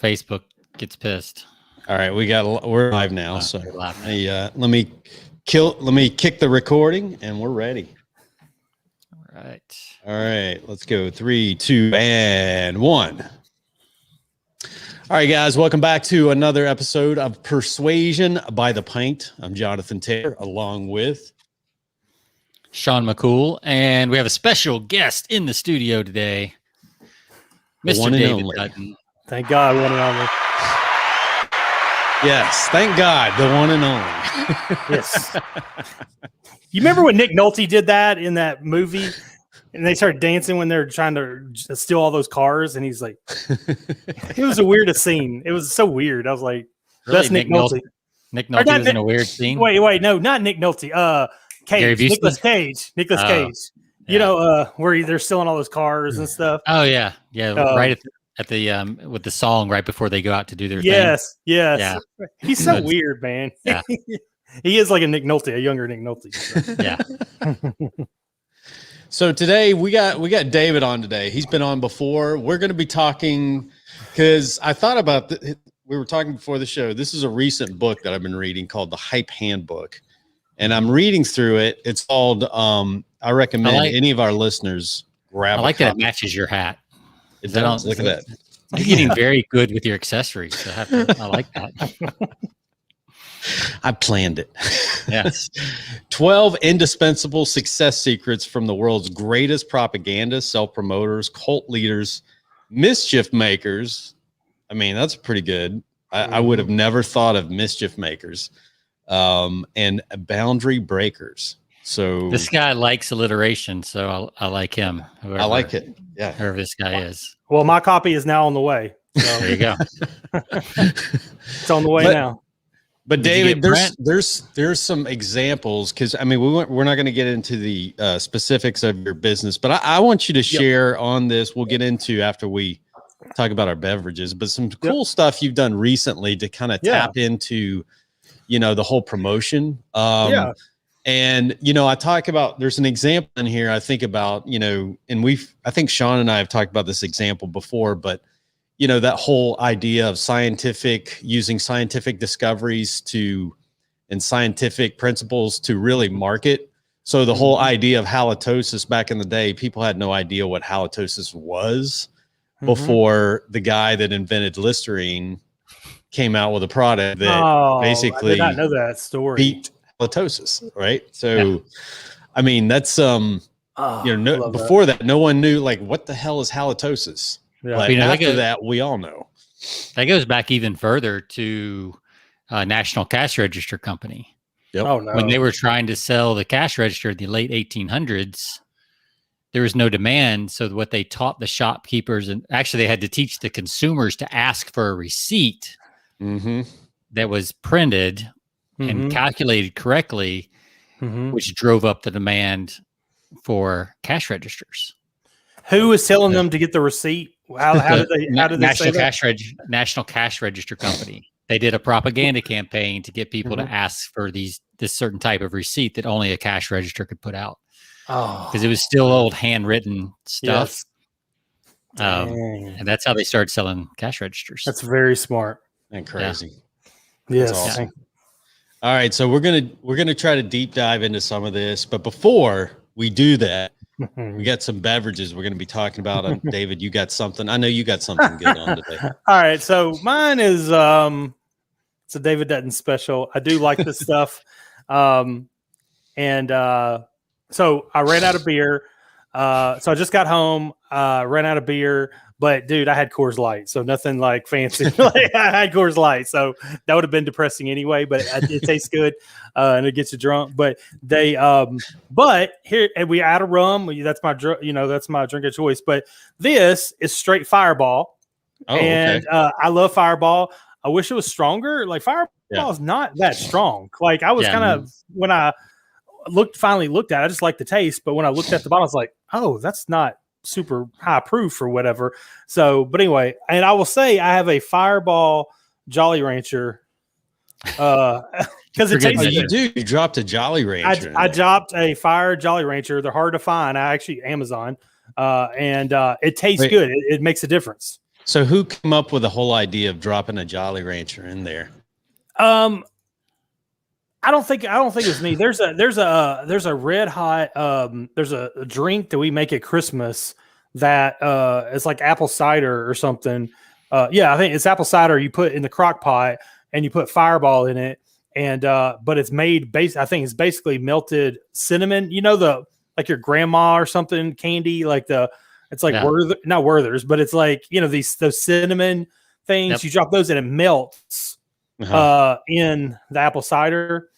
Facebook gets pissed. All right, we're live now, so let me kick the recording, and we're ready. All right, let's go. 3, 2, and 1. All right, guys, welcome back to another episode of Persuasion by the Pint. I'm Jonathan Taylor, along with Sean McCool, and we have a special guest in the studio today, Mr. David Dutton. Thank God, one and only. Yes, thank God, the one and only. Yes. You remember when Nick Nolte did that in that movie? And they started dancing when they're trying to steal all those cars. And he's like, it was the weirdest scene. It was so weird. I was like, really? That's Nick Nolte. Nick Nolte was in a weird scene? Wait, no, not Nick Nicolas Cage. Nicolas Cage. You know, where they're stealing all those cars and stuff. Oh, yeah. Yeah, right at the with the song right before they go out to do their thing. Yes. Yeah. He's so weird, man. Yeah. He is like a Nick Nolte, a younger Nick Nolte. So. Yeah. So today we got David on today. He's been on before. We're going to be talking because I thought about we were talking before the show. This is a recent book that I've been reading called the Hype Handbook, and I'm reading through it. It's called. I recommend any of our listeners grab. I like that it matches your hat. It does. Look at that. You're getting very good with your accessories. I like that. I planned it. Yes. 12 indispensable success secrets from the world's greatest propagandists, self-promoters, cult leaders, mischief makers. I mean, that's pretty good. I would have never thought of mischief makers, and boundary breakers. So this guy likes alliteration, so I like him. I like it. Yeah. Whoever this guy is. Well, my copy is now on the way. So. There you go. It's on the way now. But David, there's some examples because I mean we're not going to get into the specifics of your business, but I want you to share on this. We'll get into after we talk about our beverages, but some cool stuff you've done recently to kind of tap into, the whole promotion. And I talk about there's an example in here. I think about and I think Sean and I have talked about this example before, but. That whole idea of using scientific discoveries and scientific principles to really market. So the whole idea of halitosis back in the day, people had no idea what halitosis was before the guy that invented Listerine came out with a product that basically I did not know that story. Beat halitosis, right? So, I mean, that's before that, no one knew what the hell is halitosis. Yeah. But after that, we all know. That goes back even further to National Cash Register Company. Yep. Oh, no. When they were trying to sell the cash register in the late 1800s, there was no demand. So what they taught the shopkeepers, and actually they had to teach the consumers to ask for a receipt that was printed and calculated correctly, which drove up the demand for cash registers. Who was telling them to get the receipt? How did they say that? National Cash Register Company. They did a propaganda campaign to get people to ask for this certain type of receipt that only a cash register could put out. Oh, because it was still old handwritten stuff. Yes. And that's how they started selling cash registers. That's very smart and crazy. Yeah. Yes. Awesome. All right, so we're gonna try to deep dive into some of this, but before we do that. We got some beverages we're going to be talking about. David, you got something? I know you got something good on today. All right, so mine is it's a David Dutton special. I do like this stuff, so I ran out of beer. So I just got home, ran out of beer. But dude, I had Coors Light, so nothing like fancy. I had Coors Light, so that would have been depressing anyway. But it tastes good, and it gets you drunk. But but here, and we add a rum. That's my drink of choice. But this is straight Fireball, and I love Fireball. I wish it was stronger. Like Fireball is not that strong. Like I was kind of when I finally looked at it, I just liked the taste. But when I looked at the bottle, I was like, oh, that's not super high proof or whatever. So, but anyway, and I will say I have a Fireball Jolly Rancher because it tastes. You dropped a Jolly Rancher. I dropped a Fire Jolly Rancher. They're hard to find. I actually Amazon, and it tastes good. It makes a difference. So who came up with the whole idea of dropping a Jolly Rancher in there? I don't think it was me. There's a red hot there's a drink that we make at Christmas that it's like apple cider or something. Yeah, I think it's apple cider you put in the crock pot and you put Fireball in it, and but it's made I think it's basically melted cinnamon. You know, like your grandma or something candy, like it's like not Werther's, but it's like, you know, those cinnamon things. Yep. You drop those and it melts in the apple cider.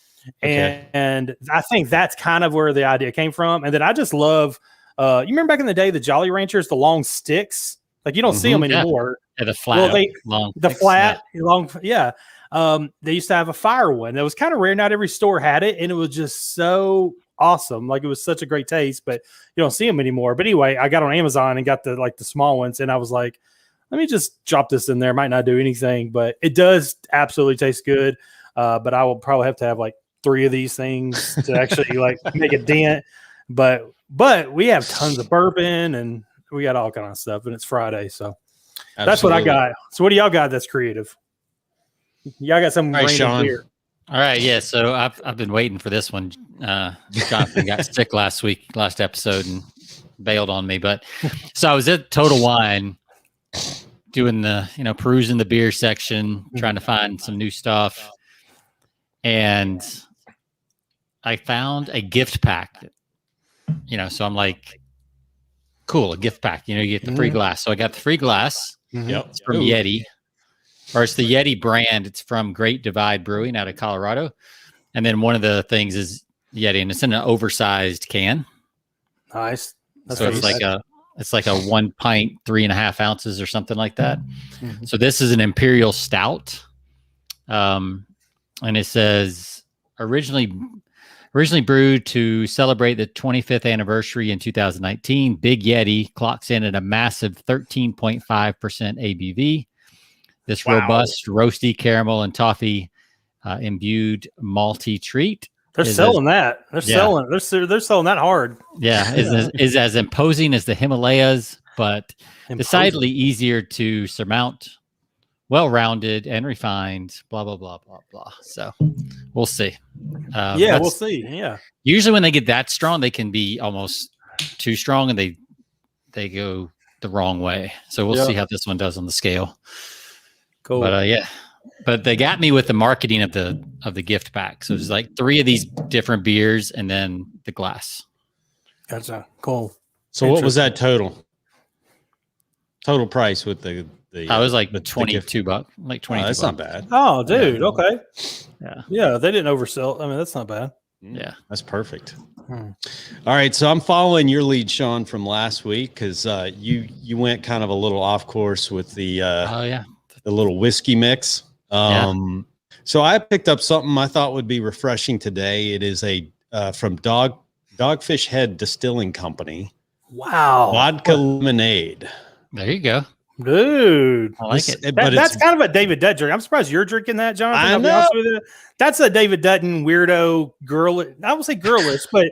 Okay. And I think that's kind of where the idea came from. And then I just love, you remember back in the day, the Jolly Ranchers, the long sticks, like you don't see them anymore. Yeah, the flat, long. Yeah. They used to have a fire one that was kind of rare. Not every store had it. And it was just so awesome. Like, it was such a great taste, but you don't see them anymore. But anyway, I got on Amazon and got the small ones. And I was like, let me just drop this in there. Might not do anything, but it does absolutely taste good. But I will probably have to have like 3 of these things to actually like make a dent. But we have tons of bourbon and we got all kind of stuff, and it's Friday. So that's what I got. So what do y'all got that's creative? Y'all got some random beer. All right. Yeah. So I've been waiting for this one. Jonathan got sick last episode and bailed on me. But so I was at Total Wine doing perusing the beer section, trying to find some new stuff. And I found a gift pack, so I'm like, cool, a gift pack, you get the free glass. So I got the free glass. Yep. It's from Yeti, or it's the Yeti brand. It's from Great Divide Brewing out of Colorado. And then one of the things is Yeti, and it's in an oversized can. Nice. So it's like a 1 pint, 3.5 ounces or something like that. Mm-hmm. So this is an Imperial Stout. And it says originally brewed to celebrate the 25th anniversary in 2019, Big Yeti clocks in at a massive 13.5% ABV. This robust, roasty caramel and toffee imbued malty treat. They're selling that. They're selling that hard. Yeah, is as imposing as the Himalayas, but decidedly easier to surmount. Well-rounded and refined, blah, blah, blah, blah, blah. So we'll see. We'll see. Yeah. Usually when they get that strong, they can be almost too strong and they go the wrong way. So we'll see how this one does on the scale. Cool. But but they got me with the marketing of the gift pack. So it's like 3 of these different beers and then the glass. Gotcha. Cool. So what was that total price with the I was like $22, like $22. That's not bad. Oh, dude. Yeah. Okay. Yeah. They didn't oversell. I mean, that's not bad. Yeah, that's perfect. All right, so I'm following your lead, Sean, from last week because you went kind of a little off course with the the little whiskey mix. So I picked up something I thought would be refreshing today. It is from Dogfish Head Distilling Company. Wow, Vodka Lemonade. There you go. Dude, I like it. That's kind of a David Dutton drink. I'm surprised you're drinking that, Jonathan. I know. Be honest with you. That's a David Dutton weirdo girl. I would say girlish, but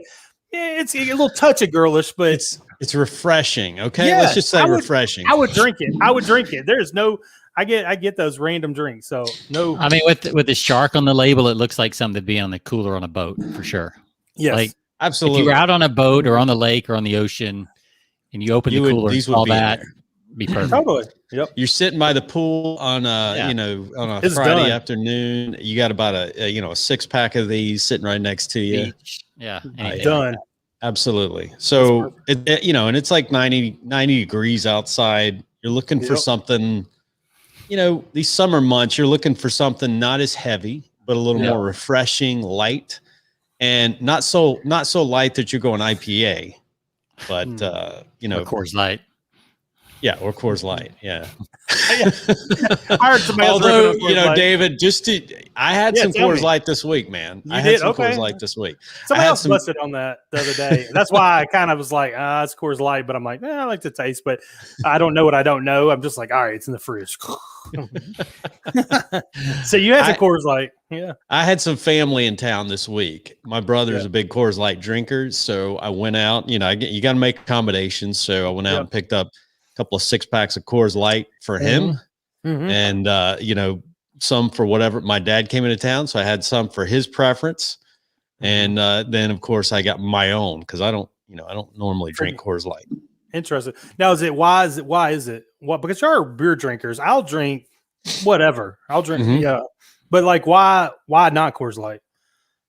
it's a little touch of girlish. But it's refreshing. Okay, let's just say refreshing. I would drink it. There's no. I get those random drinks. So no. I mean, with the shark on the label, it looks like something to be on the cooler on a boat for sure. Yes, like absolutely. If you're out on a boat or on the lake or on the ocean, and you open the cooler, and all that. Be perfect. Totally. Yep. You're sitting by the pool on a Friday afternoon. You got about a 6-pack of these sitting right next to you. Yeah. Done. Absolutely. So and it's like 90 degrees outside. You're looking for something, these summer months, you're looking for something not as heavy, but a little more refreshing, light, and not so light that you're going IPA, but Coors Light. Yeah, or Coors Light. Yeah. Although, David, I had some Coors Light this week, man. I had some Coors Light this week. Somebody else busted on that the other day. That's why I kind of was like, it's Coors Light, but I'm like, I like the taste, but I don't know what I don't know. I'm just like, all right, it's in the fridge. So you had some Coors Light. Yeah. I had some family in town this week. My brother's a big Coors Light drinker, so I went out. You got to make accommodations, so I went out and picked up couple of 6-packs of Coors Light for him. And, some for whatever. My dad came into town, so I had some for his preference. And then, of course, I got my own because I don't normally drink Coors Light. Interesting. Now, why is it? What? Because you are beer drinkers. I'll drink whatever. I'll drink, but like, why not Coors Light?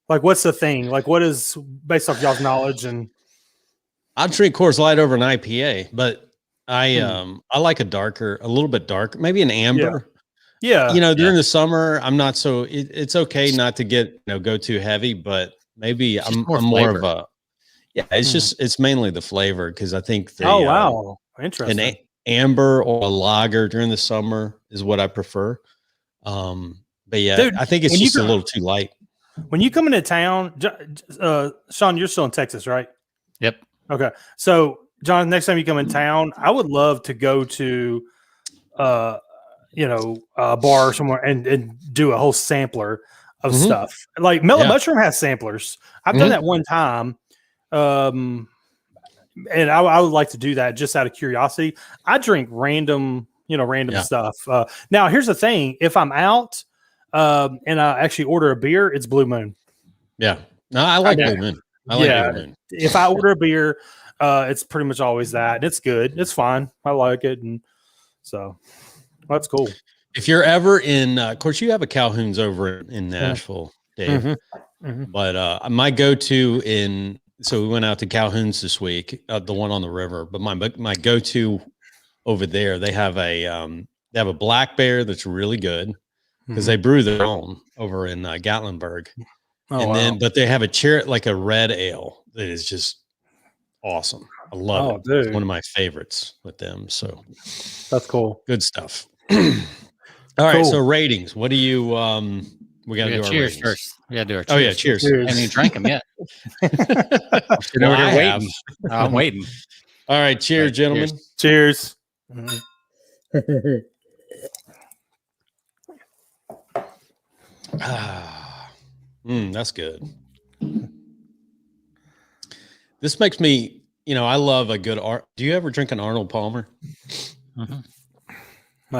Like, what's the thing? Like, what is based off y'all's knowledge? And I'll drink Coors Light over an IPA, but I like a little bit darker, maybe an amber. Yeah. During the summer, I'm not so. It's okay not to get go too heavy, but maybe I'm more of a. Yeah, it's mainly the flavor because I think wow, interesting. An amber or a lager during the summer is what I prefer. But yeah, dude, I think it's just a little too light. When you come into town, Sean, you're still in Texas, right? Yep. Okay. So, John, next time you come in town, I would love to go to, a bar somewhere and do a whole sampler of stuff. Like Mellow Mushroom has samplers. I've done that one time. And I would like to do that just out of curiosity. I drink random stuff. Now, here's the thing. If I'm out and I actually order a beer, it's Blue Moon. Yeah. No, I like Blue Moon. I like Blue Moon. If I order a beer, it's pretty much always that. And it's good. It's fine. I like it. And so that's cool. If you're ever in, of course, you have a Calhoun's over in Nashville, Dave. But my go-to so we went out to Calhoun's this week, the one on the river. But my go-to over there, they have a black bear that's really good because they brew their own over in Gatlinburg. But they have a red ale that is just awesome. I love it. Dude. It's one of my favorites with them. So that's cool. Good stuff. All right. So ratings. What do you we got to do our cheers ratings first. We got to do our cheers. Oh yeah, cheers. I haven't even drank them yet. Waiting. I'm waiting. All right, cheers, gentlemen. Cheers. That's good. This makes me, I love a good do you ever drink an Arnold Palmer? I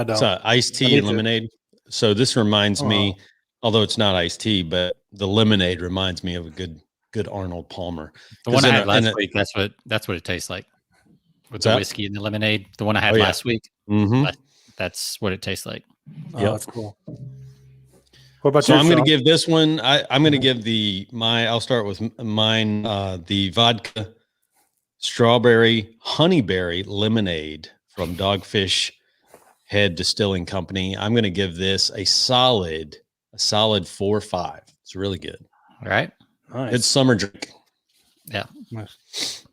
don't. It's iced tea and lemonade. So this reminds me, although it's not iced tea, but the lemonade reminds me of a good Arnold Palmer. The one I had last week, that's what it tastes like. With the whiskey and the lemonade. The one I had last week. That's what it tastes like. Yeah, that's cool. What about I'm going to give this one. I'm going to give I'll start with mine. The vodka strawberry honeyberry lemonade from Dogfish Head Distilling Company. I'm going to give this a solid 4-5. It's really good. All right. Nice. Good summer drink. Yeah. Nice.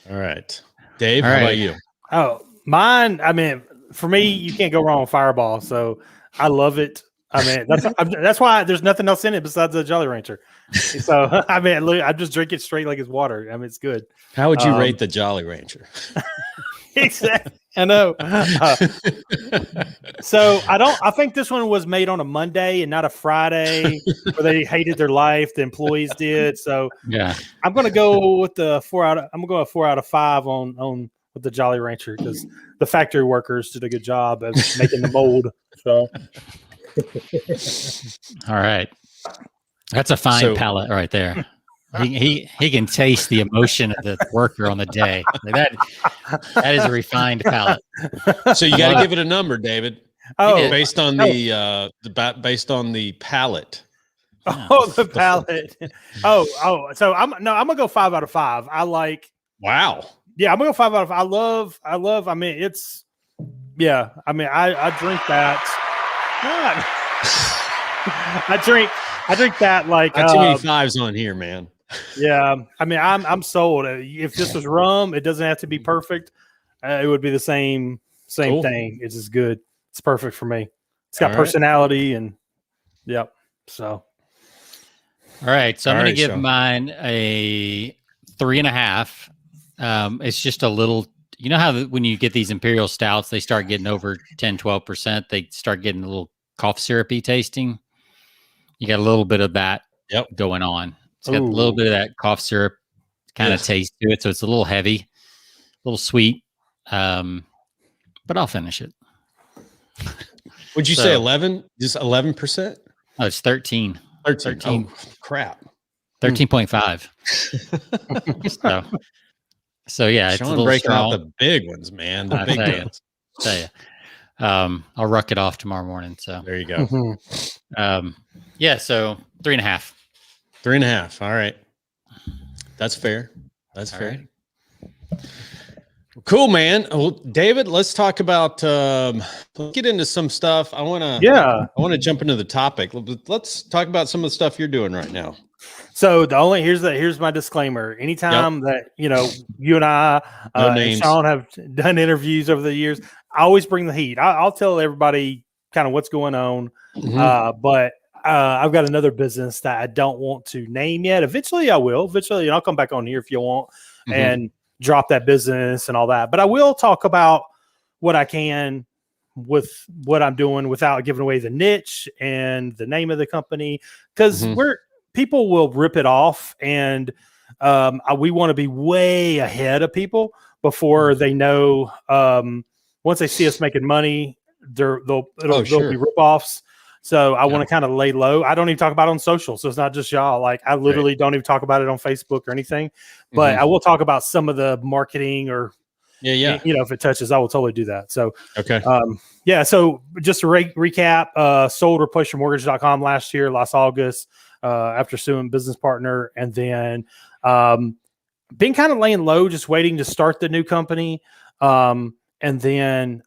All right. Dave, how about you? Oh, mine. I mean, for me, you can't go wrong with Fireball. So I love it. I mean, that's why there's nothing else in it besides the Jolly Rancher. So I mean, look, I just drink it straight like it's water. I mean, it's good. How would you rate the Jolly Rancher? Exactly. I know. So I think this one was made on a Monday and not a Friday where they hated their life. The employees did. So yeah, I'm going to go with the 4 out of 5 on with the Jolly Rancher because the factory workers did a good job of making the mold. So. All right. That's a fine palate right there. He can taste the emotion of the worker on the day. That is a refined palate. So you got to give it a number, David. Oh, based on based on the palate. Oh, the palate. Oh. So I'm gonna go 5 out of 5. I like. Wow. Yeah, I'm gonna go 5 out of 5. I love. I mean, it's. Yeah, I mean, I drink that. I drink that like not too many 5s on here, man. Yeah, I mean, I'm sold. If this was rum, it doesn't have to be perfect. It would be the same thing. It's just good. It's perfect for me. It's got personality and yep. So, all right. So I'm going to give mine a 3.5. It's just a little. You know how when you get these imperial stouts, they start getting over 10-12%. They start getting a little cough syrupy tasting. You got a little bit of that going on. It's got a little bit of that cough syrup kind of taste to it. So it's a little heavy, a little sweet. but I'll finish it. Would you say 11? Just 11%? Oh, it's 13. 13. Oh, crap. 13.5. So yeah, it's a little breaking strong. out the big ones, man. The big ones. Tell you. I'll ruck it off tomorrow morning. So there you go. Yeah. So 3.5. 3.5. All right. That's fair. That's fair. Right. Cool, man. Well, David, let's talk about, let's get into some stuff. I want to jump into the topic. Let's talk about some of the stuff you're doing right now. So here's my disclaimer. Anytime that, you and I, and Sean have done interviews over the years, I always bring the heat. I'll tell everybody kind of what's going on. But I've got another business that I don't want to name yet. Eventually I will. And I'll come back on here if you want and drop that business and all that. But I will talk about what I can with what I'm doing without giving away the niche and the name of the company, because people will rip it off, and we want to be way ahead of people before they know. Once they see us making money, they'll be rip-offs. So I want to kind of lay low. I don't even talk about it on social. So it's not just y'all. Like I literally don't even talk about it on Facebook or anything, but I will talk about some of the marketing or, if it touches, I will totally do that. So, so just to recap, sold replaceyourmortgage.com last August, after suing business partner. And then, been kind of laying low, just waiting to start the new company. And then,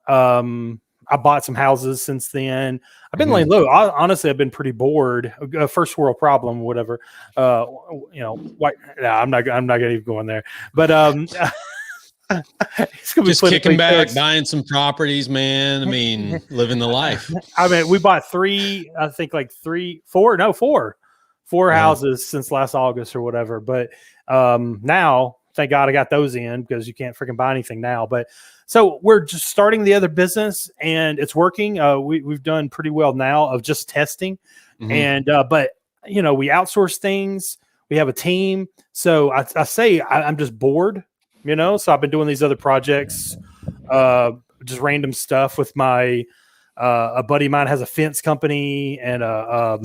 I bought some houses since then. I've been laying low. Honestly, I've been pretty bored. First world problem, whatever. I'm not going to even go in there. But it's gonna just kicking back, buying some properties, man. I mean, living the life. I mean, we bought four houses since last August or whatever. But now, thank God I got those in, because you can't freaking buy anything now. But so we're just starting the other business, and it's working. We've done pretty well now of just testing, and but we outsource things. We have a team, so I say I'm just bored, So I've been doing these other projects, just random stuff with my a buddy of mine has a fence company and a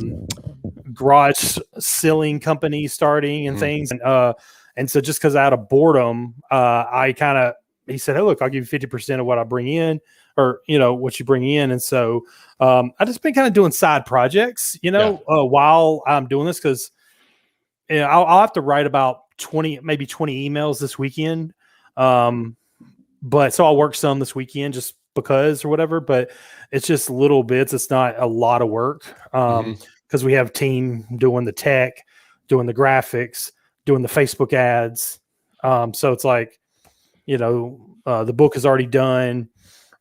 garage ceiling company starting and things, and so just because out of boredom, he said, "Hey, look, I'll give you 50% of what I bring in, or what you bring in." And so I just been kind of doing side projects, while I'm doing this, because I'll have to write about 20 emails this weekend. But so I'll work some this weekend just because or whatever. But it's just little bits. It's not a lot of work, because we have a team doing the tech, doing the graphics, doing the Facebook ads. So it's like, the book is already done,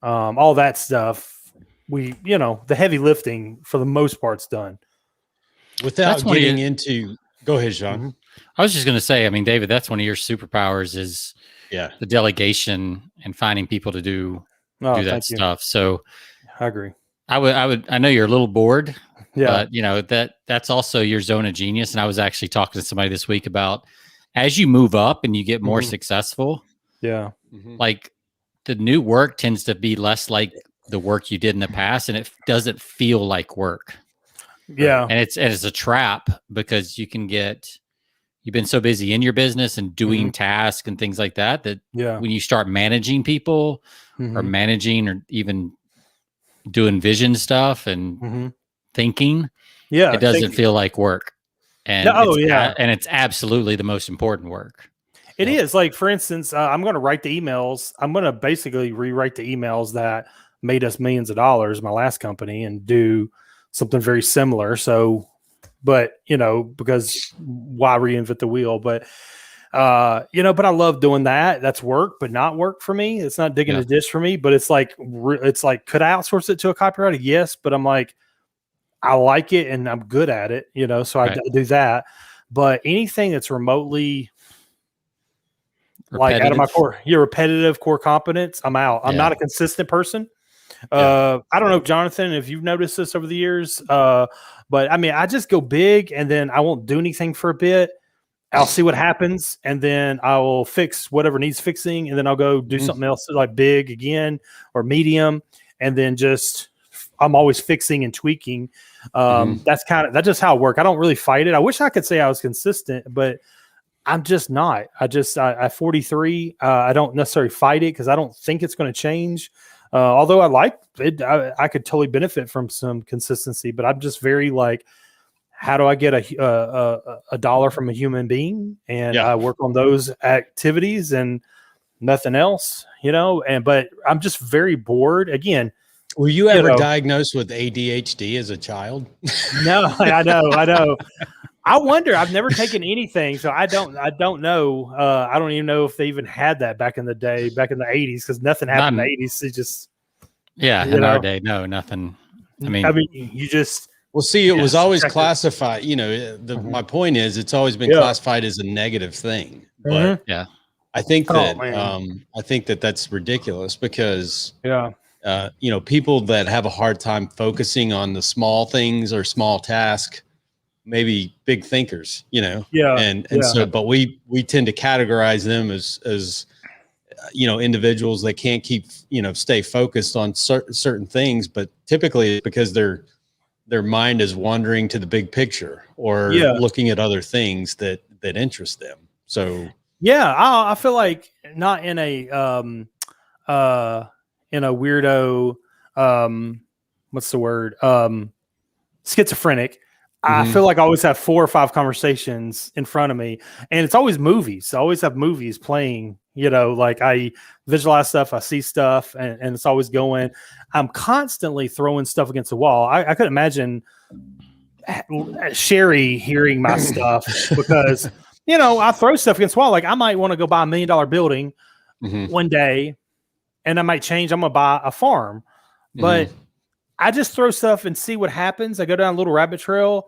all that stuff. The heavy lifting for the most part's done. Without getting into, go ahead, Sean. I was just going to say, I mean, David, that's one of your superpowers is the delegation and finding people to do that stuff. So I agree. I know you're a little bored, but that's also your zone of genius. And I was actually talking to somebody this week about, as you move up and you get more successful, like the new work tends to be less like the work you did in the past, and it doesn't feel like work. And it's a trap, because you've been so busy in your business and doing tasks and things like that when you start managing people or managing or even doing vision stuff and thinking, it doesn't feel like work. And and it's absolutely the most important work. It is. Like, for instance, I'm going to write the emails. I'm going to basically rewrite the emails that made us millions of dollars, my last company, and do something very similar. So, but, because why reinvent the wheel? But, but I love doing that. That's work, but not work for me. It's not digging a ditch for me, but it's like, could I outsource it to a copywriter? Yes. But I'm like, I like it and I'm good at it, so I do that. But anything that's remotely like out of my repetitive core competence, I'm out. I'm not a consistent person. I don't know, Jonathan, if you've noticed this over the years, but I mean, I just go big and then I won't do anything for a bit. I'll see what happens, and then I will fix whatever needs fixing, and then I'll go do something else like big again or medium, and then I'm always fixing and tweaking. That's just how it works. I don't really fight it. I wish I could say I was consistent, but I'm just not. I 43. I don't necessarily fight it because I don't think it's going to change. Although I like it, I could totally benefit from some consistency, but I'm just very like, how do I get a dollar from a human being? And I work on those activities and nothing else, but I'm just very bored. Again, were you ever diagnosed with ADHD as a child? No, I know. I wonder. I've never taken anything, so I don't know. I don't even know if they even had that back in the day, back in the 80s, because nothing happened in the 80s. It just in our day, no, nothing. I mean, you just see, it was always classified. My point is, it's always been classified as a negative thing. But I think that that's ridiculous because people that have a hard time focusing on the small things or small tasks. Maybe big thinkers, so, but we tend to categorize them as individuals that can't keep, stay focused on certain things, but typically because their mind is wandering to the big picture or looking at other things that interest them. So, I feel like not in a weirdo, what's the word? Schizophrenic. I feel like I always have 4 or 5 conversations in front of me, and it's always movies. I always have movies playing, like I visualize stuff, I see stuff, and it's always going. I'm constantly throwing stuff against the wall. I couldn't imagine Sherry hearing my stuff because, I throw stuff against the wall. Like I might want to go buy $1 million building one day, and I might change. I'm going to buy a farm, but I just throw stuff and see what happens. I go down a little rabbit trail,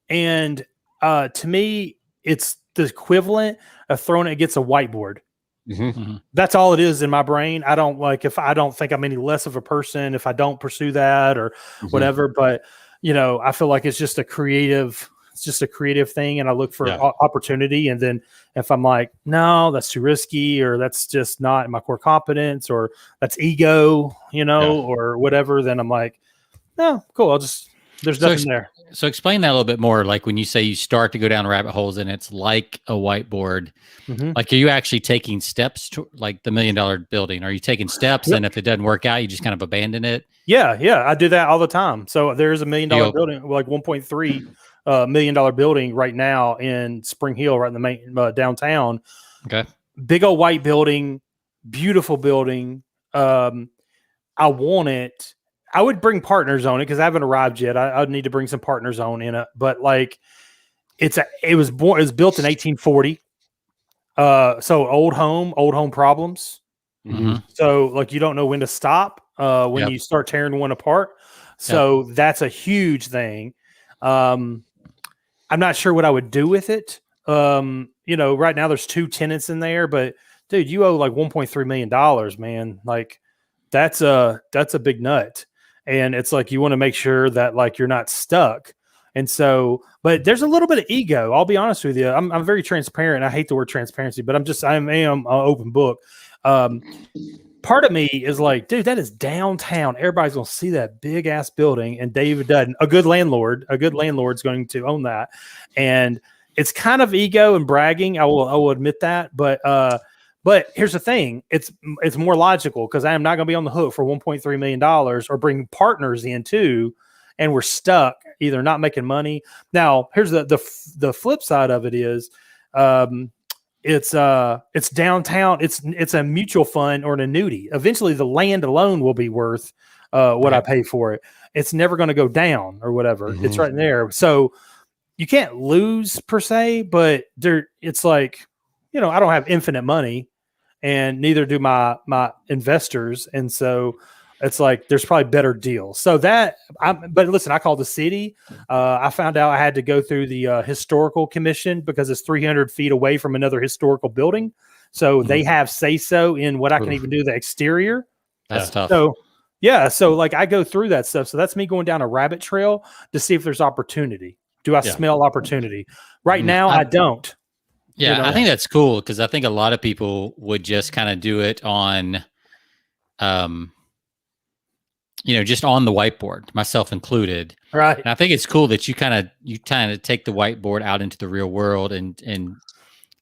and to me, it's the equivalent of throwing it against a whiteboard. That's all it is in my brain. I don't think I'm any less of a person if I don't pursue that or whatever. But I feel like it's just a creative thing, and I look for opportunity. And then if I'm like, no, that's too risky, or that's just not my core competence, or that's ego, or whatever, then I'm like, no, cool. There's nothing there. So explain that a little bit more. Like when you say you start to go down rabbit holes and it's like a whiteboard, like, are you actually taking steps to like the $1 million building? Are you taking steps and if it doesn't work out, you just kind of abandon it? Yeah. I do that all the time. So there's a $1 million building, like $1.3 million building right now in Spring Hill, right in the main downtown. Okay. Big old white building, beautiful building. I want it. I would bring partners on it because I haven't arrived yet. I would need to bring some partners on in it. But like, it was built in 1840. So old home problems. So like, you don't know when to stop when you start tearing one apart. So that's a huge thing. I'm not sure what I would do with it. Right now there's 2 tenants in there, but dude, you owe like $1.3 million, man. Like that's a big nut. And it's like, you want to make sure that like you're not stuck. And so, but there's a little bit of ego. I'll be honest with you. I'm very transparent. I hate the word transparency, but I am an open book. Part of me is like, dude, that is downtown. Everybody's going to see that big ass building, and David Dutton, a good landlord's going to own that. And it's kind of ego and bragging. I will admit that. But here's the thing. It's more logical because I am not going to be on the hook for $1.3 million or bring partners in too. And we're stuck either not making money. Now, here's the flip side of it is it's downtown. It's a mutual fund or an annuity. Eventually the land alone will be worth what I pay for it. It's never going to go down or whatever. It's right in there. So you can't lose per se, but it's like, I don't have infinite money. And neither do my investors. And so it's like, there's probably better deals. So but listen, I called the city. I found out I had to go through the historical commission because it's 300 feet away from another historical building. So they have say-so in what I can even do the exterior. That's tough. So like I go through that stuff. So that's me going down a rabbit trail to see if there's opportunity. Do I smell opportunity? Right now, I don't. Yeah, I think that's cool because I think a lot of people would just kind of do it on, just on the whiteboard, myself included. Right. And I think it's cool that you kind of take the whiteboard out into the real world and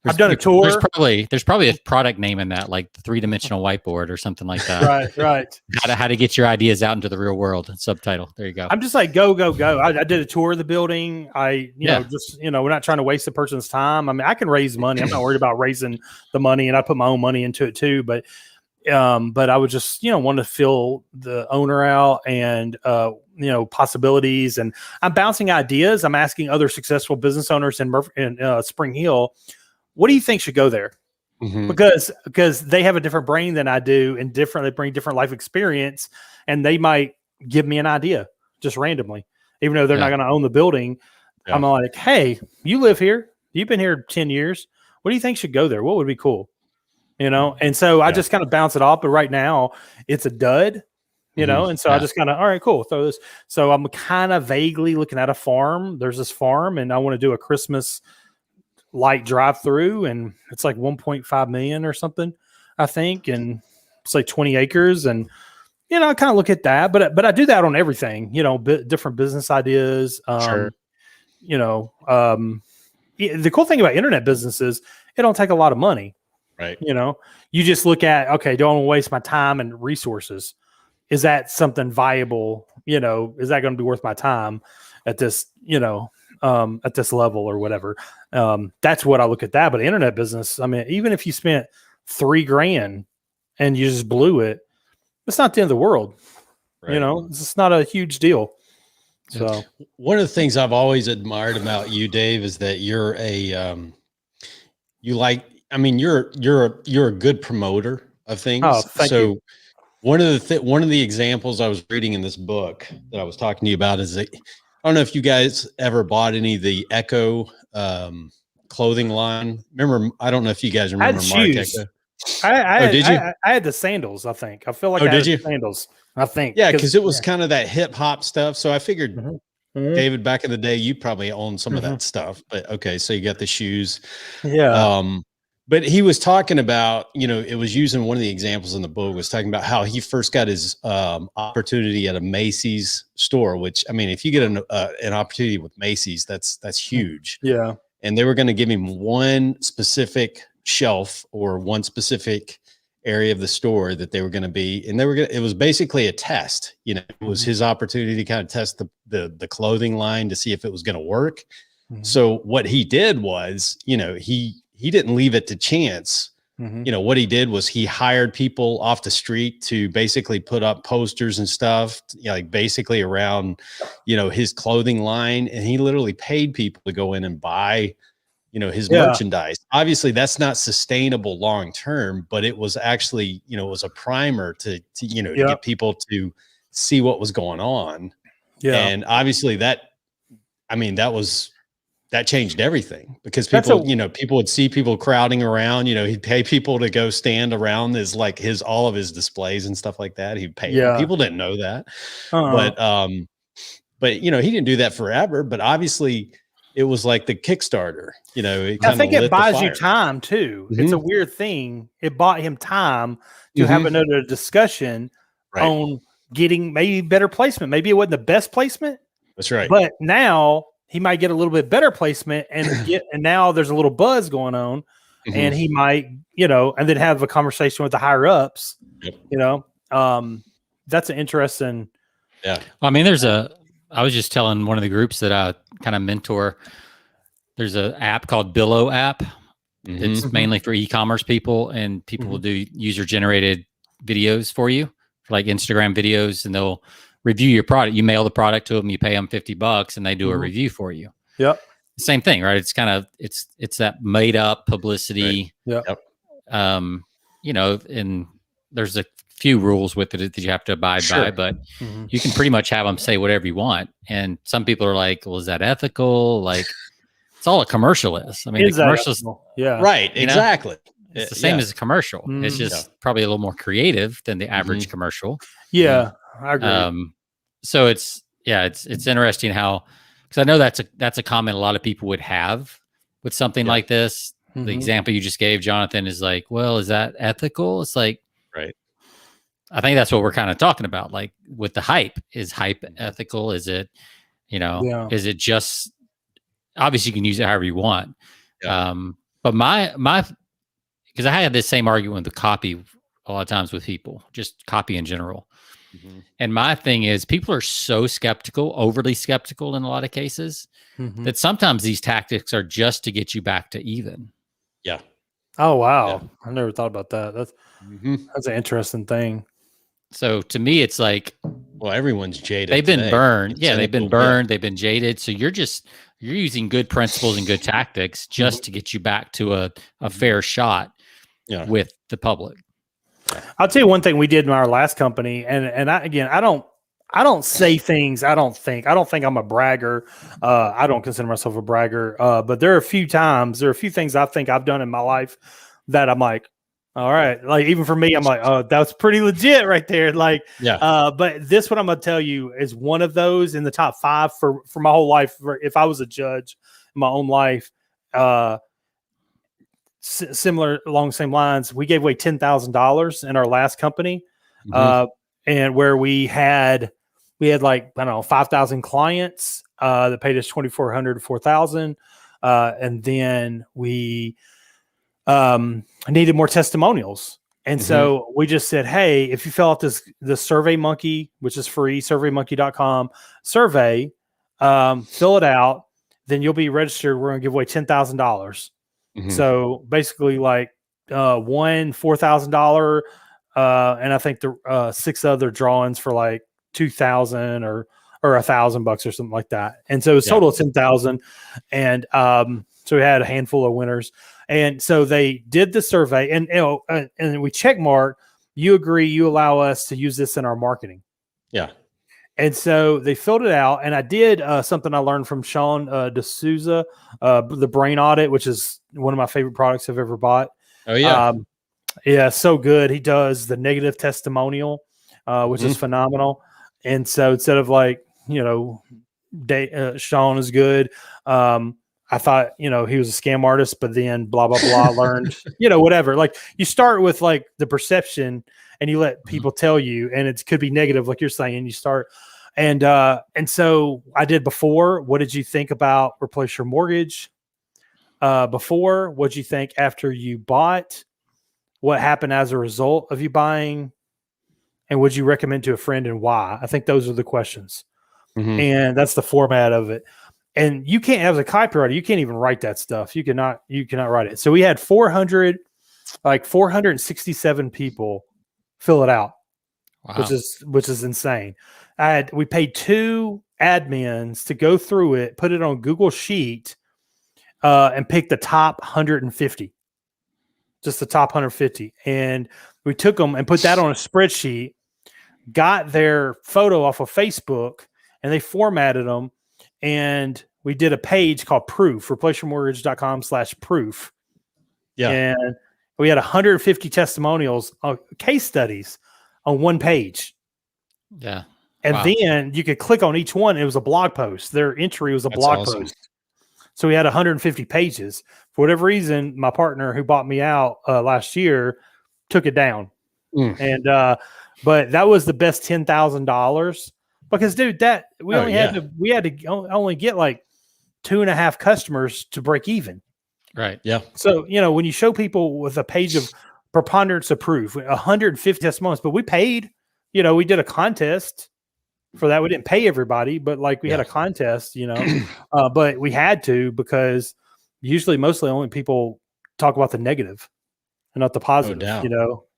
I've done a tour. There's probably a product name in that, like the 3-dimensional whiteboard or something like that. Right. How to get your ideas out into the real world. Subtitle. There you go. I'm just like, go. I did a tour of the building. We're not trying to waste the person's time. I mean, I can raise money. I'm not worried about raising the money, and I put my own money into it too. But I would just, want to fill the owner out and, possibilities. And I'm bouncing ideas. I'm asking other successful business owners in Spring Hill, what do you think should go there? Mm-hmm. Because they have a different brain than I do, and they bring different life experience, and they might give me an idea just randomly, even though they're not going to own the building. Yeah. I'm like, hey, you live here. You've been here 10 years. What do you think should go there? What would be cool? And so I just kind of bounce it off. But right now it's a dud, and so I just kind of, all right, cool. Throw this. So I'm kind of vaguely looking at a farm. There's this farm, and I want to do a Christmas light drive through, and it's like 1.5 million or something, I think. And it's like 20 acres. And, I kind of look at that, but I do that on everything, different business ideas. Sure. The cool thing about internet business is it don't take a lot of money. Right. You just look at, okay, don't want to waste my time and resources. Is that something viable? Is that going to be worth my time at this, at this level or whatever? That's what I look at that. But internet business, I mean, even if you spent $3,000 and you just blew it, it's not the end of the world. Right. It's just not a huge deal. So one of the things I've always admired about you, Dave, is that you're you're a good promoter of things. Oh, thank you. One of the examples I was reading in this book that I was talking to you about is that, I don't know if you guys ever bought any of the Echo clothing line. Remember, I don't know if you guys remember Mark Echo. Did you? I had the sandals, I think. I feel like did you? Sandals, I think. Yeah, because it was kind of that hip hop stuff. So I figured, David, back in the day, you probably owned some of that stuff. But okay, so you got the shoes. Yeah. But he was talking about, it was using one of the examples in the book, was talking about how he first got his opportunity at a Macy's store, which, I mean, if you get an opportunity with Macy's, that's huge. Yeah. And they were going to give him one specific shelf or one specific area of the store that they were going to be, and it was basically a test. It was his opportunity to kind of test the clothing line to see if it was going to work. Mm-hmm. So what he did was, he didn't leave it to chance. Mm-hmm. What he did was he hired people off the street to basically put up posters and stuff, like basically around, his clothing line. And he literally paid people to go in and buy, his merchandise. Obviously that's not sustainable long-term, but it was actually, it was a primer to get people to see what was going on. Yeah. And obviously that changed everything, because people, people would see people crowding around, he'd pay people to go stand around all of his displays and stuff like that. He'd pay people didn't know that, but he didn't do that forever, but obviously it was like the Kickstarter, I think it buys you time too. Mm-hmm. It's a weird thing. It bought him time to have another discussion on getting maybe better placement. Maybe it wasn't the best placement. That's right. But now he might get a little bit better placement and now there's a little buzz going on, and he might, and then have a conversation with the higher ups, that's an interesting. Yeah. Well, I mean, I was just telling one of the groups that I kind of mentor, there's an app called Billo app. It's mainly for e-commerce people, and people will do user generated videos for you, like Instagram videos, and they'll review your product. You mail the product to them, you pay them $50, and they do a review for you. Yep. Same thing, right? It's kind of, it's that made up publicity. Right. Yep. And there's a few rules with it that you have to abide by, but you can pretty much have them say whatever you want. And some people are like, well, is that ethical? Like, it's all a commercial is. I mean, the commercials, right. Exactly. It's the same as a commercial. It's just probably a little more creative than the average commercial. Yeah. I agree. So it's interesting how, because I know that's a comment a lot of people would have with something like this. the example you just gave, Jonathan, is like, well, is that ethical? It's like, right. I think that's what we're kind of talking about. Like with the hype, is hype ethical? Is it, is it just, obviously you can use it however you want. Yeah. But because I had this same argument with the copy a lot of times with people, just copy in general. And my thing is, people are so skeptical, overly skeptical in a lot of cases, that sometimes these tactics are just to get you back to even. Yeah. Oh, wow. Yeah. I never thought about that. That's an interesting thing. So to me, it's like, well, everyone's jaded. They've been burned. Yeah, they've been burned. Yeah. They've been jaded. So you're using good principles and good tactics just to get you back to a fair shot with the public. I'll tell you one thing we did in our last company, and I don't say things. I don't think I'm a bragger. I don't consider myself a bragger. But there are a few things I think I've done in my life that I'm like, all right, like even for me, I'm like, oh, that's pretty legit right there. Like, yeah. But this one I'm gonna tell you is one of those in the top 5 for my whole life. If I was a judge in my own life, similar along the same lines, we gave away $10,000 in our last company, and where we had like, I don't know, 5,000 clients that paid us $2,400 to $4,000, and then we needed more testimonials. And so we just said, hey, if you fill out the Survey Monkey, which is free, surveymonkey.com survey, fill it out, then you'll be registered. We're going to give away $10,000. So basically like one $4,000, and I think the 6 other drawings for like 2,000 or $1,000 or something like that. And so it was total of 10,000. And so we had a handful of winners. And so they did the survey, and and we check mark, you agree, you allow us to use this in our marketing. Yeah. And so they filled it out, and I did something I learned from Sean Souza, the Brain Audit, which is one of my favorite products I've ever bought. Oh yeah. Yeah, so good. He does the negative testimonial, which is phenomenal. And so instead of like, Sean is good. I thought, he was a scam artist, but then blah, blah, blah, learned, whatever. Like you start with like the perception and you let people tell you, and it could be negative, like you're saying, you start. And so I did before. What did you think about replace your mortgage? Before, what'd you think after you bought? What happened as a result of you buying? And would you recommend to a friend, and why? I think those are the questions. And that's the format of it. And you can't, as a copywriter, you can't even write that stuff. You cannot write it. So we had 467 people fill it out, which is insane. We paid 2 admins to go through it, put it on Google Sheet, and pick the top 150, just the top 150. And we took them and put that on a spreadsheet, got their photo off of Facebook, and they formatted them. And we did a page called Proof, replaceyourmortgage.com/proof. Yeah. And we had 150 testimonials, case studies on one page. Yeah. And then you could click on each one. It was a blog post. Their entry was a blog post. So we had 150 pages. For whatever reason, my partner who bought me out last year took it down. And but that was the best $10,000. Because, dude, that we had to only get like 2.5 customers to break even. Right. Yeah. So, when you show people with a page of preponderance of proof, 150 testimonials, but we paid, we did a contest for that. We didn't pay everybody, but like we had a contest, but we had to, because mostly only people talk about the negative and not the positive,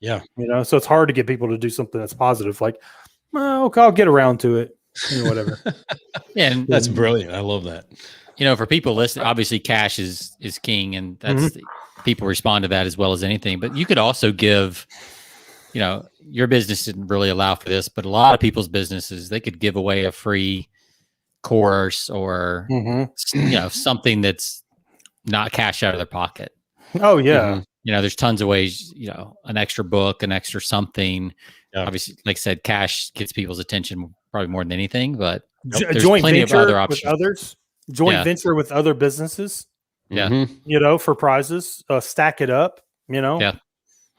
Yeah. So it's hard to get people to do something that's positive. Like, okay, I'll get around to it, whatever. Yeah, and that's brilliant. I love that. For people listening, obviously cash is king, and that's people respond to that as well as anything. But you could also give, your business didn't really allow for this, but a lot of people's businesses, they could give away a free course or something that's not cash out of their pocket. Oh yeah. There's tons of ways, an extra book, an extra something. Obviously, like I said, cash gets people's attention probably more than anything, but there's joint plenty of venture other options. With others, venture with other businesses. Yeah. You know, for prizes, stack it up, you know? Yeah.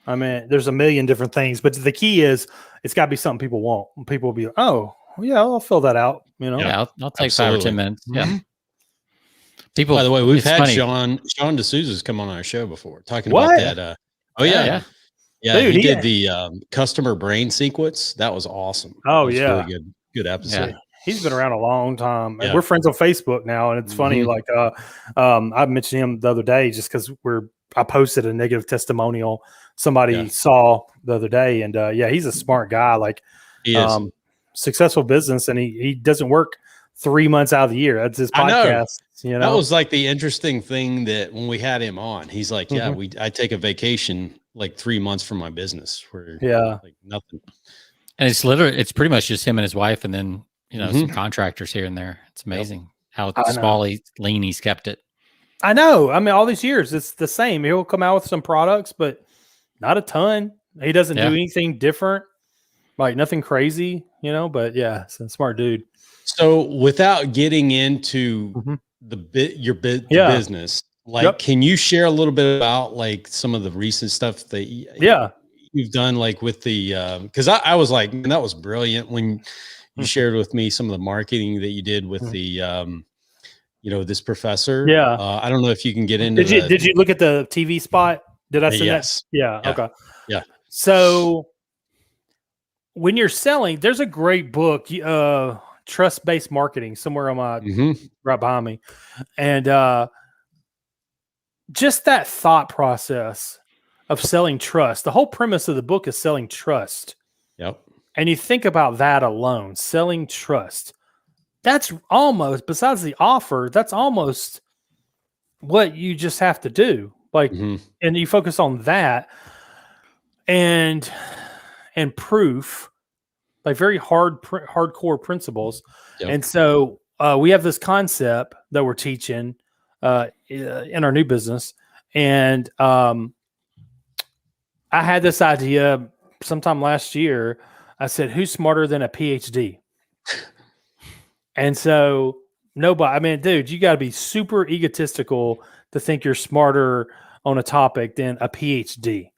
I mean, there's a million different things, but the key is it's got to be something people want. People will be, oh, yeah, I'll fill that out, you know? Yeah, I'll take 5 or 10 minutes. Yeah. People, by the way, we've had funny. Sean Souza's come on our show before talking What? about that. Yeah. Dude, he did the customer brain sequence. That was awesome. Oh, was yeah. really good episode. Yeah. He's been around a long time. Yeah. We're friends on Facebook now, and it's funny. Like, I mentioned him the other day just because I posted a negative testimonial somebody saw the other day, and he's a smart guy. Like, he is. Successful business, and he doesn't work 3 months out of the year. That's his podcast. You know, that was like the interesting thing that when we had him on, he's like, I take a vacation like 3 months from my business where like nothing. And it's pretty much just him and his wife, and then some contractors here and there. It's amazing how lean he's kept it. I know. I mean, all these years it's the same. He'll come out with some products, but not a ton. He doesn't do anything different, like nothing crazy, you know. But it's a smart dude. So, without getting into your business, like, can you share a little bit about like some of the recent stuff that you've done, like with the because I was like, man, that was brilliant when you shared with me some of the marketing that you did with the this professor. I don't know if you can get into did you look at the TV spot? Did I say that? Yeah. Okay. Yeah. So when you're selling, there's a great book, Trust-Based Marketing, somewhere on my right behind me. And just that thought process of selling trust. The whole premise of the book is selling trust. Yep. And you think about that alone, selling trust. That's almost, besides the offer, that's almost what you just have to do. Like, and you focus on that and proof, like very hardcore principles. Yep. And so we have this concept that we're teaching in our new business. And I had this idea sometime last year. I said, who's smarter than a PhD? And so nobody, I mean, dude, you got to be super egotistical to think you're smarter on a topic than a PhD.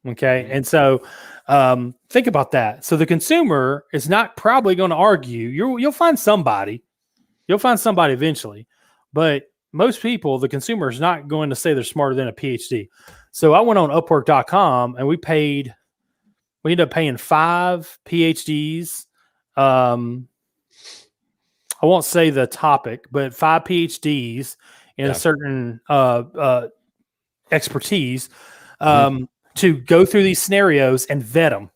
Okay. And so think about that. So the consumer is not probably going to argue. You'll find somebody. You'll find somebody eventually. But most people, the consumer is not going to say they're smarter than a PhD. So I went on Upwork.com and we ended up paying 5 PhDs. I won't say the topic, but 5 PhDs in a certain expertise to go through these scenarios and vet them.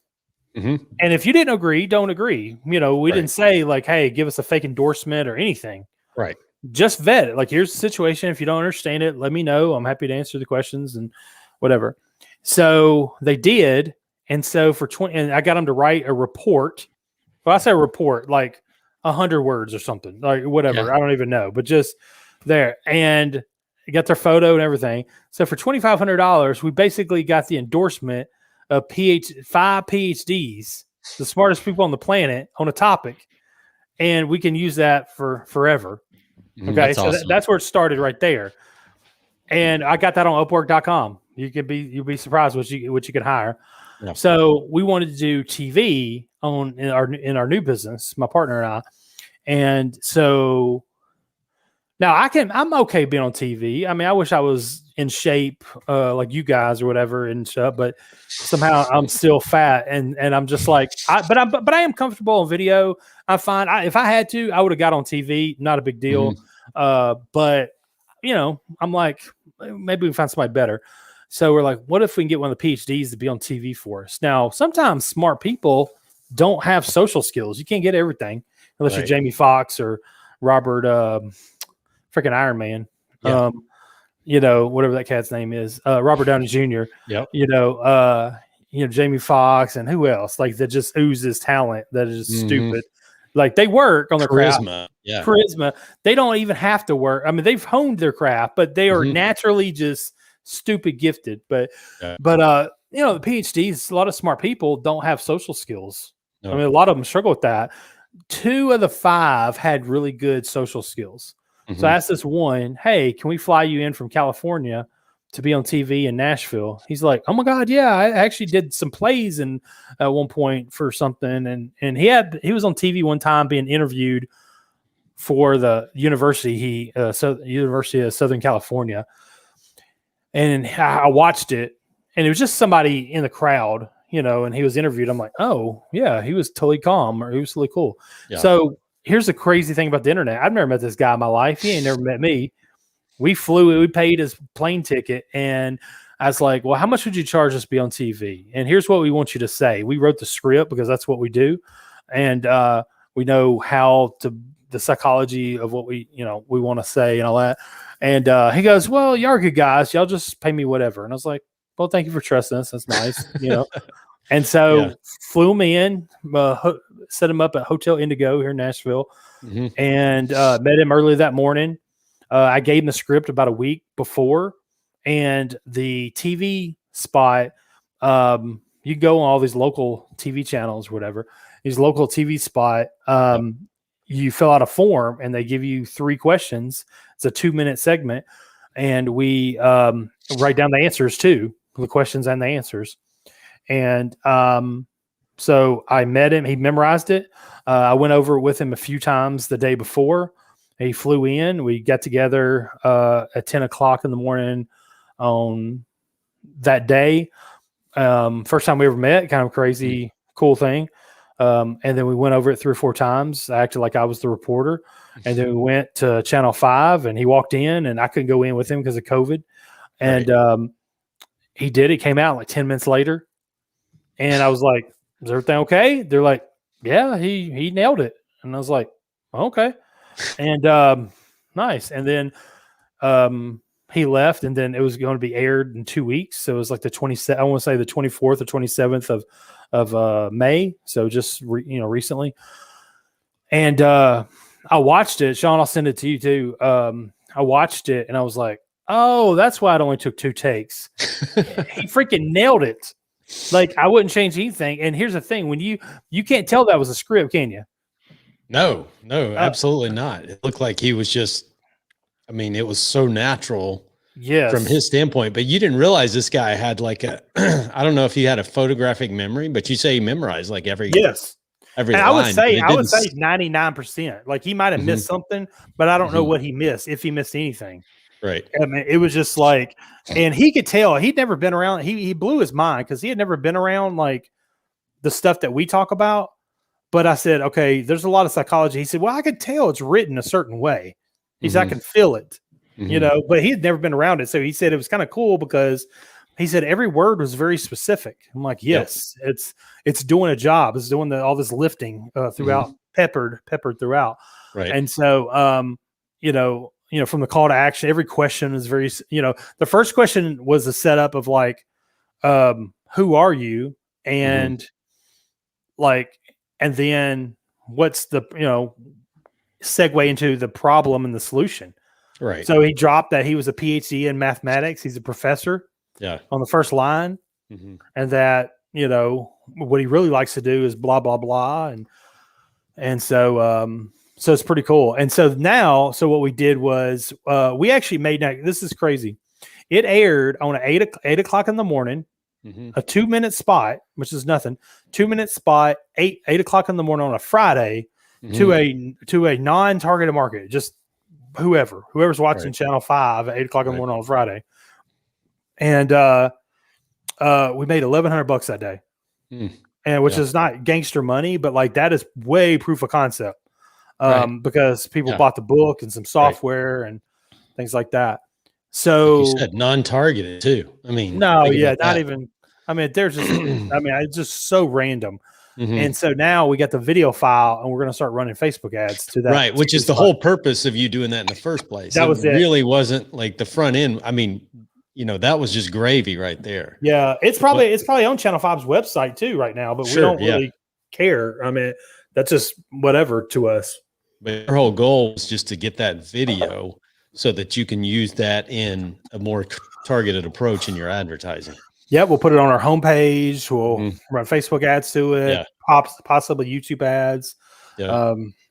And if you didn't agree, don't agree. You know, we didn't say like, hey, give us a fake endorsement or anything. Right. Just vet it. Like, here's the situation. If you don't understand it, let me know. I'm happy to answer the questions and whatever. So they did. And so and I got them to write a report. Well, I say a report, like 100 words or something, like whatever. Yeah. I don't even know, but just there. And got their photo and everything. So for $2,500, we basically got the endorsement of 5 PhDs, the smartest people on the planet on a topic. And we can use that for forever. Okay. That's awesome. That's where it started right there. And I got that on Upwork.com. You'll be surprised what you can hire. Yeah. So we wanted to do TV in our new business, my partner and I. And so now I'm okay being on TV. I mean, I wish I was in shape like you guys or whatever and stuff, but somehow I'm still fat and I'm just like, but I am comfortable on video. I'm fine. If I had to, I would have got on TV. Not a big deal. But you know, I'm like, maybe we can find somebody better. So we're like, what if we can get one of the PhDs to be on TV for us? Now, sometimes smart people don't have social skills. You can't get everything unless you're Jamie Foxx or Robert, freaking Iron Man. Yeah. You know, whatever that cat's name is, Robert Downey Jr. Yep. You know, Jamie Foxx and who else? Like, that just oozes talent that is just stupid. Like, they work on their craft. Charisma. They don't even have to work. I mean, they've honed their craft, but they are naturally just stupid gifted. But you know, the PhDs, a lot of smart people don't have social skills. I mean, a lot of them struggle with that. 2 of the 5 had really good social skills. So I asked this one, hey, can we fly you in from California to be on TV in Nashville? He's like, oh my God, yeah, I actually did some plays and at one point for something. And he was on TV one time being interviewed for the university, University of Southern California. And I watched it, and it was just somebody in the crowd, and he was interviewed. I'm like, oh yeah, he was totally calm, or he was really cool. Yeah. So here's the crazy thing about the internet. I've never met this guy in my life. He ain't never met me. We paid his plane ticket, and I was like, well, how much would you charge us to be on TV? And here's what we want you to say. We wrote the script because that's what we do. And we know how the psychology of what we want to say and all that. And he goes, well, y'all are good guys. Y'all just pay me whatever. And I was like, well, thank you for trusting us. That's nice. And so flew him in, set him up at Hotel Indigo here in Nashville, and met him early that morning. I gave him the script about a week before, and the TV spot, you go on all these local TV channels or whatever, these local TV spot, you fill out a form and they give you 3 questions. It's a 2-minute segment, and we write down the answers too, the questions and the answers. And so I met him. He memorized it. I went over it with him a few times the day before. He flew in. We got together at 10 o'clock in the morning on that day. First time we ever met, kind of crazy, cool thing. And then we went over it 3 or 4 times. I acted like I was the reporter. And then we went to Channel 5, and he walked in, and I couldn't go in with him because of COVID. And he did. He came out like 10 minutes later. And I was like, is everything okay? They're like, yeah, he nailed it. And I was like, okay. And nice. And then he left, and then it was going to be aired in 2 weeks. So it was like I want to say the 24th or 27th of May. So just recently. And I watched it. Sean, I'll send it to you too. I watched it, and I was like, oh, that's why it only took 2 takes. He freaking nailed it. Like, I wouldn't change anything. And here's the thing: when you can't tell that was a script, can you? No, absolutely not. It looked like he was just, it was so natural from his standpoint, but you didn't realize this guy had like I don't know if he had a photographic memory, but you say he memorized like every line. I would say 99%. Like, he might have missed something, but I don't know what he missed, if he missed anything. Right. It was just like, and he could tell he'd never been around. He blew his mind because he had never been around like the stuff that we talk about. But I said, okay, there's a lot of psychology. He said, well, I could tell it's written a certain way. He said, I can feel it, but he had never been around it. So he said it was kind of cool because he said every word was very specific. I'm like, yes, it's doing a job. It's doing all this lifting throughout, peppered throughout. Right. And so, from the call to action, every question is very, the first question was a setup of like, who are you? And and then what's the, segue into the problem and the solution. Right. So he dropped that he was a PhD in mathematics. He's a professor on the first line. And that, what he really likes to do is blah, blah, blah. And so, so it's pretty cool. And so now, what we did was we actually made, this is crazy. It aired on 8 o'clock in the morning, a 2-minute spot, which is nothing. 2-minute spot, 8 o'clock in the morning on a Friday to a non-targeted market, just whoever's watching Channel 5 at 8 o'clock in the morning on a Friday. And we made $1,100 that day, and which is not gangster money, but like that is way proof of concept. Because people bought the book and some software and things like that. So like you said, non-targeted too. Not even. There's just. It's just so random. And so now we got the video file, and we're going to start running Facebook ads to that. Right, which is the whole purpose of you doing that in the first place. That was it. Really wasn't like the front end. That was just gravy right there. Yeah, it's probably on Channel 5's website too right now, but we don't really care. That's just whatever to us. But your whole goal is just to get that video so that you can use that in a more targeted approach in your advertising. Yeah, we'll put it on our homepage. We'll run Facebook ads to it, possibly YouTube ads,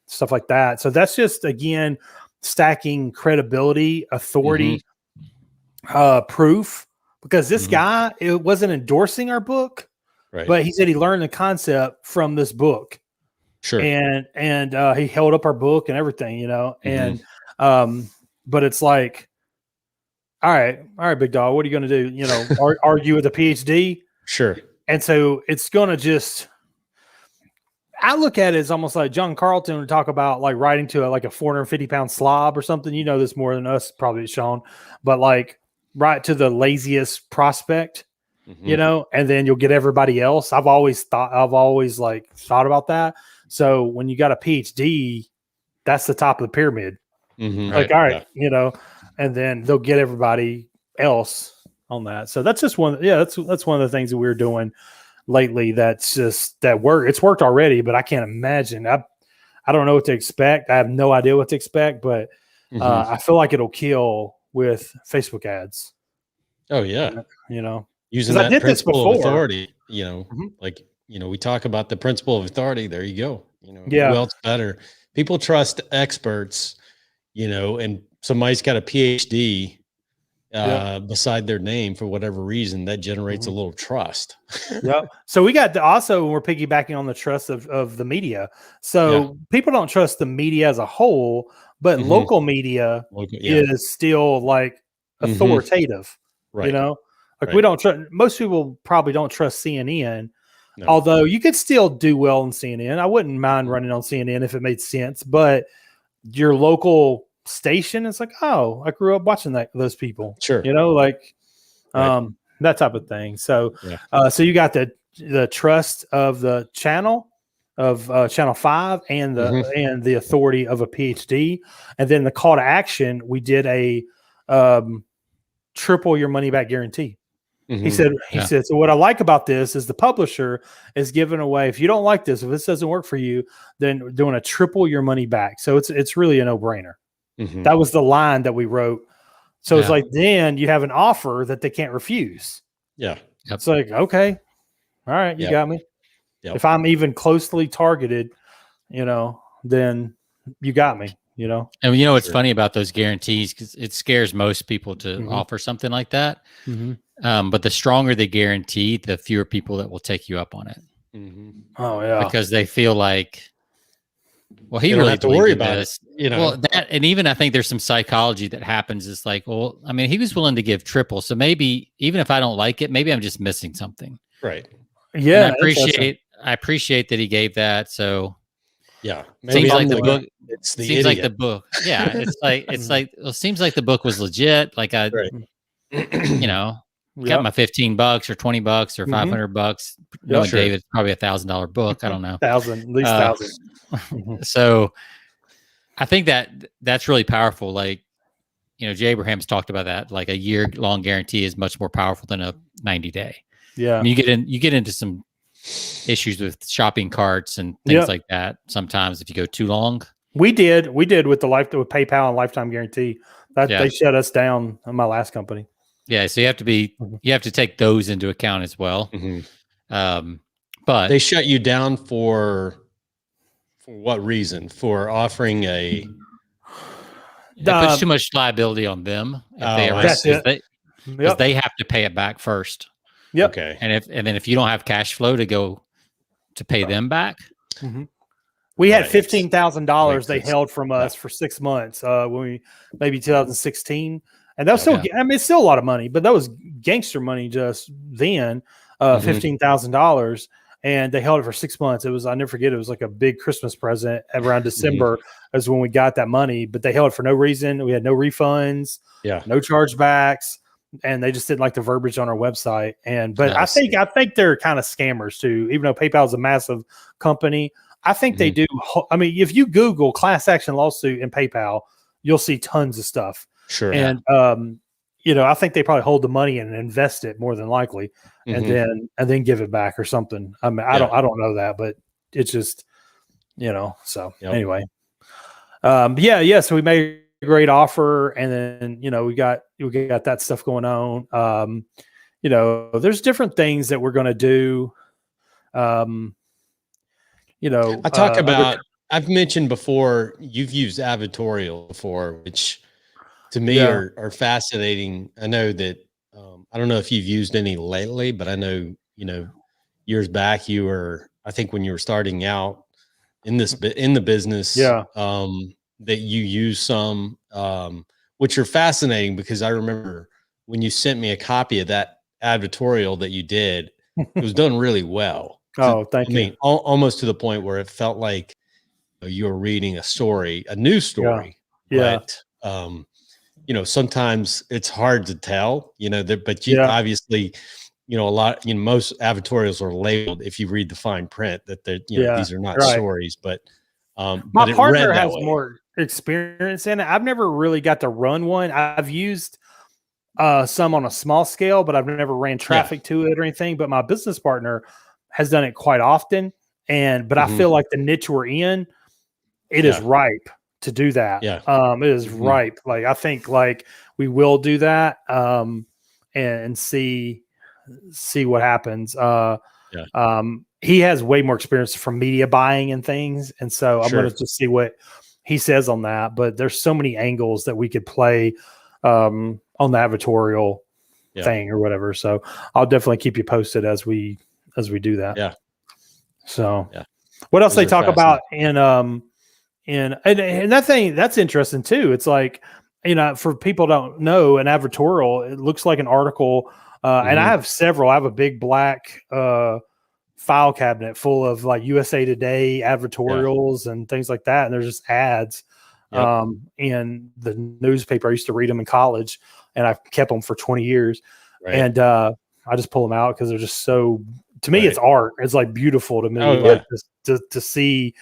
stuff like that. So that's just, again, stacking credibility, authority, proof, because this guy, it wasn't endorsing our book, right, but he said he learned the concept from this book. Sure. And he held up our book and everything, and but it's like, all right, big dog, what are you going to do? Argue with a PhD? Sure. And so it's going to just, I look at it as almost like John Carlton would talk about like writing to like a 450-pound slob or something. You know this more than us, probably, Sean, but like write to the laziest prospect, and then you'll get everybody else. I've always thought about that. So when you got a PhD, that's the top of the pyramid. Like, all right, and then they'll get everybody else on that. So that's just one. Yeah, that's one of the things that we're doing lately. That's just that work. It's worked already, but I can't imagine. I don't know what to expect. I have no idea what to expect, but I feel like it'll kill with Facebook ads. Oh yeah, using that principle of authority. Like we talk about the principle of authority. There you go. Who else better? People trust experts. And somebody's got a PhD beside their name for whatever reason, that generates a little trust. So we got also, we're piggybacking on the trust of the media. So people don't trust the media as a whole, but local media is still like authoritative, right. We don't trust, most people probably don't trust CNN, although you could still do well on CNN. I wouldn't mind running on CNN if it made sense, but your local station, it's like, oh, I grew up watching those people, sure, that type of thing. So so you got the trust of the channel of Channel 5 and the authority of a PhD, and then the call to action, we did a triple your money back guarantee. He said, so what I like about this is the publisher is giving away, if you don't like this, if this doesn't work for you, then we're doing a triple your money back. So it's really a no-brainer. That was the line that we wrote. So it's like, then you have an offer that they can't refuse. It's like, okay, all right, you got me. If I'm even closely targeted, then you got me, And what's funny about those guarantees, because it scares most people to offer something like that. But the stronger the guarantee, the fewer people that will take you up on it. Oh yeah, because they feel like, well, he don't really have to worry about this. it. Well, that, and even I think there's some psychology that happens. It's like, well, I mean, he was willing to give triple, so maybe even if I don't like it, maybe I'm just missing something. Right. Yeah, and I appreciate that he gave that. So maybe seems like the book. It's the seems idiot. like the book. Yeah, it's like it seems like the book was legit. Like I, got my $15 or $20 or $500. Knowing David, probably $1,000 book. I don't know. At least 1,000. So I think that's really powerful. Like, Jay Abraham's talked about that. Like a year-long guarantee is much more powerful than a 90-day. Yeah. I mean, you get into some issues with shopping carts and things like that sometimes if you go too long. We did with with PayPal and lifetime guarantee. They shut us down on my last company. Yeah, so you have to take those into account as well. But they shut you down for what reason? For offering it puts too much liability on them because they have to pay it back first. Yep. Okay. And then if you don't have cash flow to go to pay them back. We had $15,000 they held from us for 6 months when maybe 2016. And that was still, I mean, it's still a lot of money, but that was gangster money just then, $15,000. And they held it for 6 months. It was, I never forget, it was like a big Christmas present around December is when we got that money, but they held it for no reason. We had no refunds, no chargebacks, and they just didn't like the verbiage on our website. But I think they're kind of scammers too, even though PayPal is a massive company. I think they do. I mean, if you Google class action lawsuit in PayPal, you'll see tons of stuff. Sure. And, I think they probably hold the money and invest it more than likely and then give it back or something. I mean, I don't know that, but it's just, so anyway. So we made a great offer and then, we got that stuff going on. There's different things that we're going to do. I talk about I've mentioned before, you've used advertorial before, which to me are fascinating. I know that, I don't know if you've used any lately, but I know, years back I think when you were starting out in the business, that you use some, which are fascinating, because I remember when you sent me a copy of that advertorial that you did, it was done really well. Oh, thank you. Almost to the point where it felt like you were reading a news story. But sometimes it's hard to tell, but obviously, most advertorials are labeled, if you read the fine print, that these are not stories, but my partner has more experience in it. I've never really got to run one. I've used some on a small scale, but I've never ran traffic to it or anything. But my business partner has done it quite often. But I feel like the niche we're in, it is ripe to do that. It is ripe. Like, I think like we will do that and see what happens. He has way more experience from media buying and things. And so I'm going to just see what he says on that. But there's so many angles that we could play on the advertorial thing or whatever. So I'll definitely keep you posted as we do that. Yeah. So what else they talk about in and that thing, that's interesting too. It's like, for people who don't know, an advertorial, it looks like an article. And I have several. I have a big black file cabinet full of like USA Today advertorials and things like that. And there's just ads in the newspaper. I used to read them in college, and I've kept them for 20 years. Right. And I just pull them out because they're just so, to me, it's art. It's like beautiful to me to see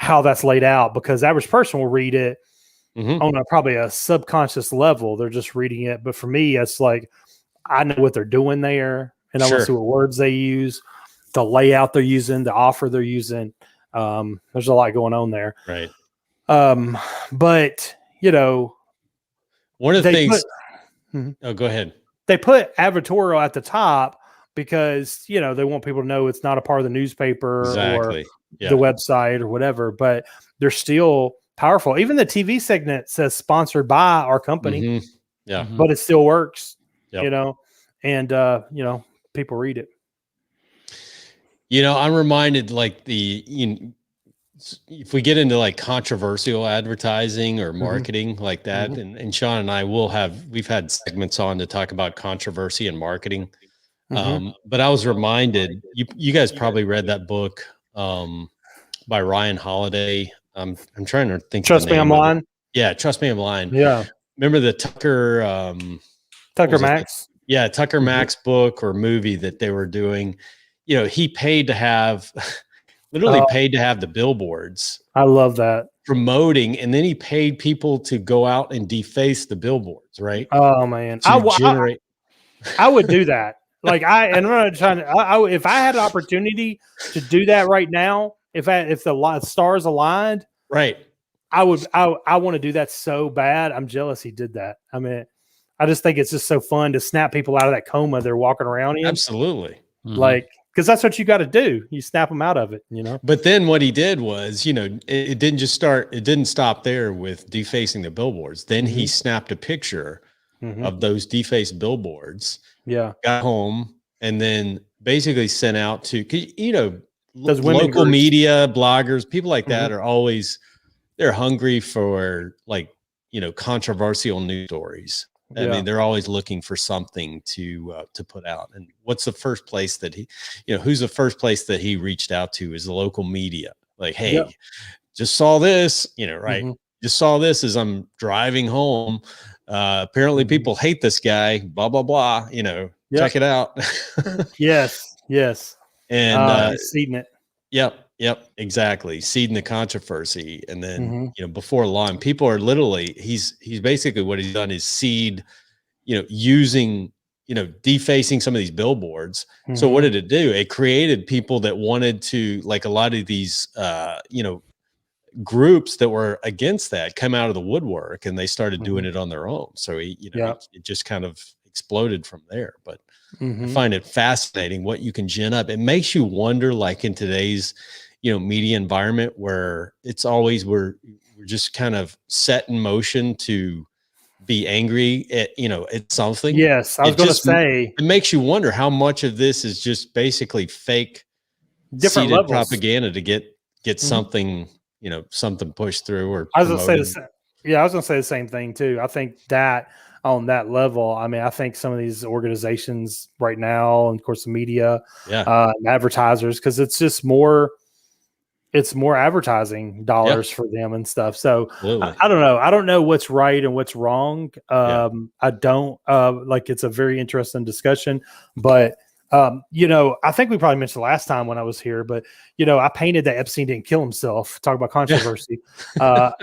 how that's laid out, because the average person will read it on probably a subconscious level. They're just reading it. But for me, it's like, I know what they're doing there, and I want to see what words they use, the layout they're using, the offer they're using. There's a lot going on there. Right. But one of the things, go ahead. They put advertorial at the top because, they want people to know it's not a part of the newspaper or the website or whatever, but they're still powerful. Even the TV segment says sponsored by our company, but it still works, and, people read it. I'm reminded, like, if we get into like controversial advertising or marketing like that, and Sean and I we've had segments on to talk about controversy and marketing. But I was reminded, you guys probably read that book by Ryan Holiday. I'm trying to think. Trust Me, I'm Lying. Yeah, Trust Me, I'm Lying. Yeah. Remember the Tucker Max? Tucker Max book or movie that they were doing. He paid to have paid to have the billboards. I love that. Promoting, and then he paid people to go out and deface the billboards, right? Oh man. I would do that. Like I'm not trying to, if I had an opportunity to do that right now, if the stars aligned, right, I want to do that so bad. I'm jealous he did that. I mean, I just think it's just so fun to snap people out of that coma they're walking around in. Absolutely. Like, because that's what you got to do. You snap them out of it, But then what he did was, it didn't stop there with defacing the billboards. Then he snapped a picture of those defaced billboards. Yeah. Got home and then basically sent out to, local media, bloggers, people like that are always, they're hungry for controversial news stories. I mean, they're always looking for something to put out. And what's the first place that who's the first place that he reached out to is the local media. Like, hey, just saw this, right. Just saw this as I'm driving home. Apparently people hate this guy, blah, blah, blah, check it out. Yes. And seeding it. Yep, exactly. Seeding the controversy. And then, before long, people are literally, he's basically what he's done is seed, using, defacing some of these billboards. So what did it do? It created people that wanted to, like, a lot of these, groups that were against that come out of the woodwork, and they started doing it on their own. So it just kind of exploded from there. But I find it fascinating what you can gin up. It makes you wonder, like in today's, media environment where it's always we're just kind of set in motion to be angry at at something. Yes, I was going to say it makes you wonder how much of this is just basically fake different levels propaganda to get something something pushed through. Or I was going to say the same. Yeah, I was going to say the same thing too. I think that on that level, I mean, I think some of these organizations right now, and of course the media, and advertisers, because it's just more advertising dollars for them and stuff. So I don't know. I don't know what's right and what's wrong. I don't it's a very interesting discussion, but I think we probably mentioned last time when I was here, but I painted that Epstein didn't kill himself. Talk about controversy. That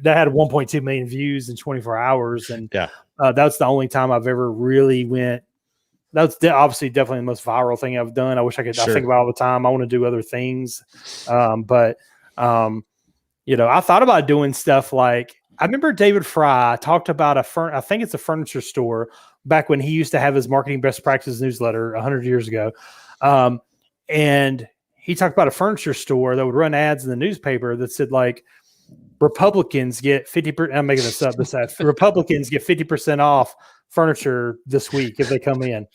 had 1.2 million views in 24 hours. And that's the only time I've ever really went. That's obviously definitely the most viral thing I've done. I wish I could. I think about it all the time. I want to do other things. But I thought about doing stuff like, I remember David Fry talked about I think it's a furniture store back when he used to have his marketing best practices newsletter 100 years ago. And he talked about a furniture store that would run ads in the newspaper that said like, Republicans get 50%. I'm making this up. Republicans get 50% off furniture this week if they come in.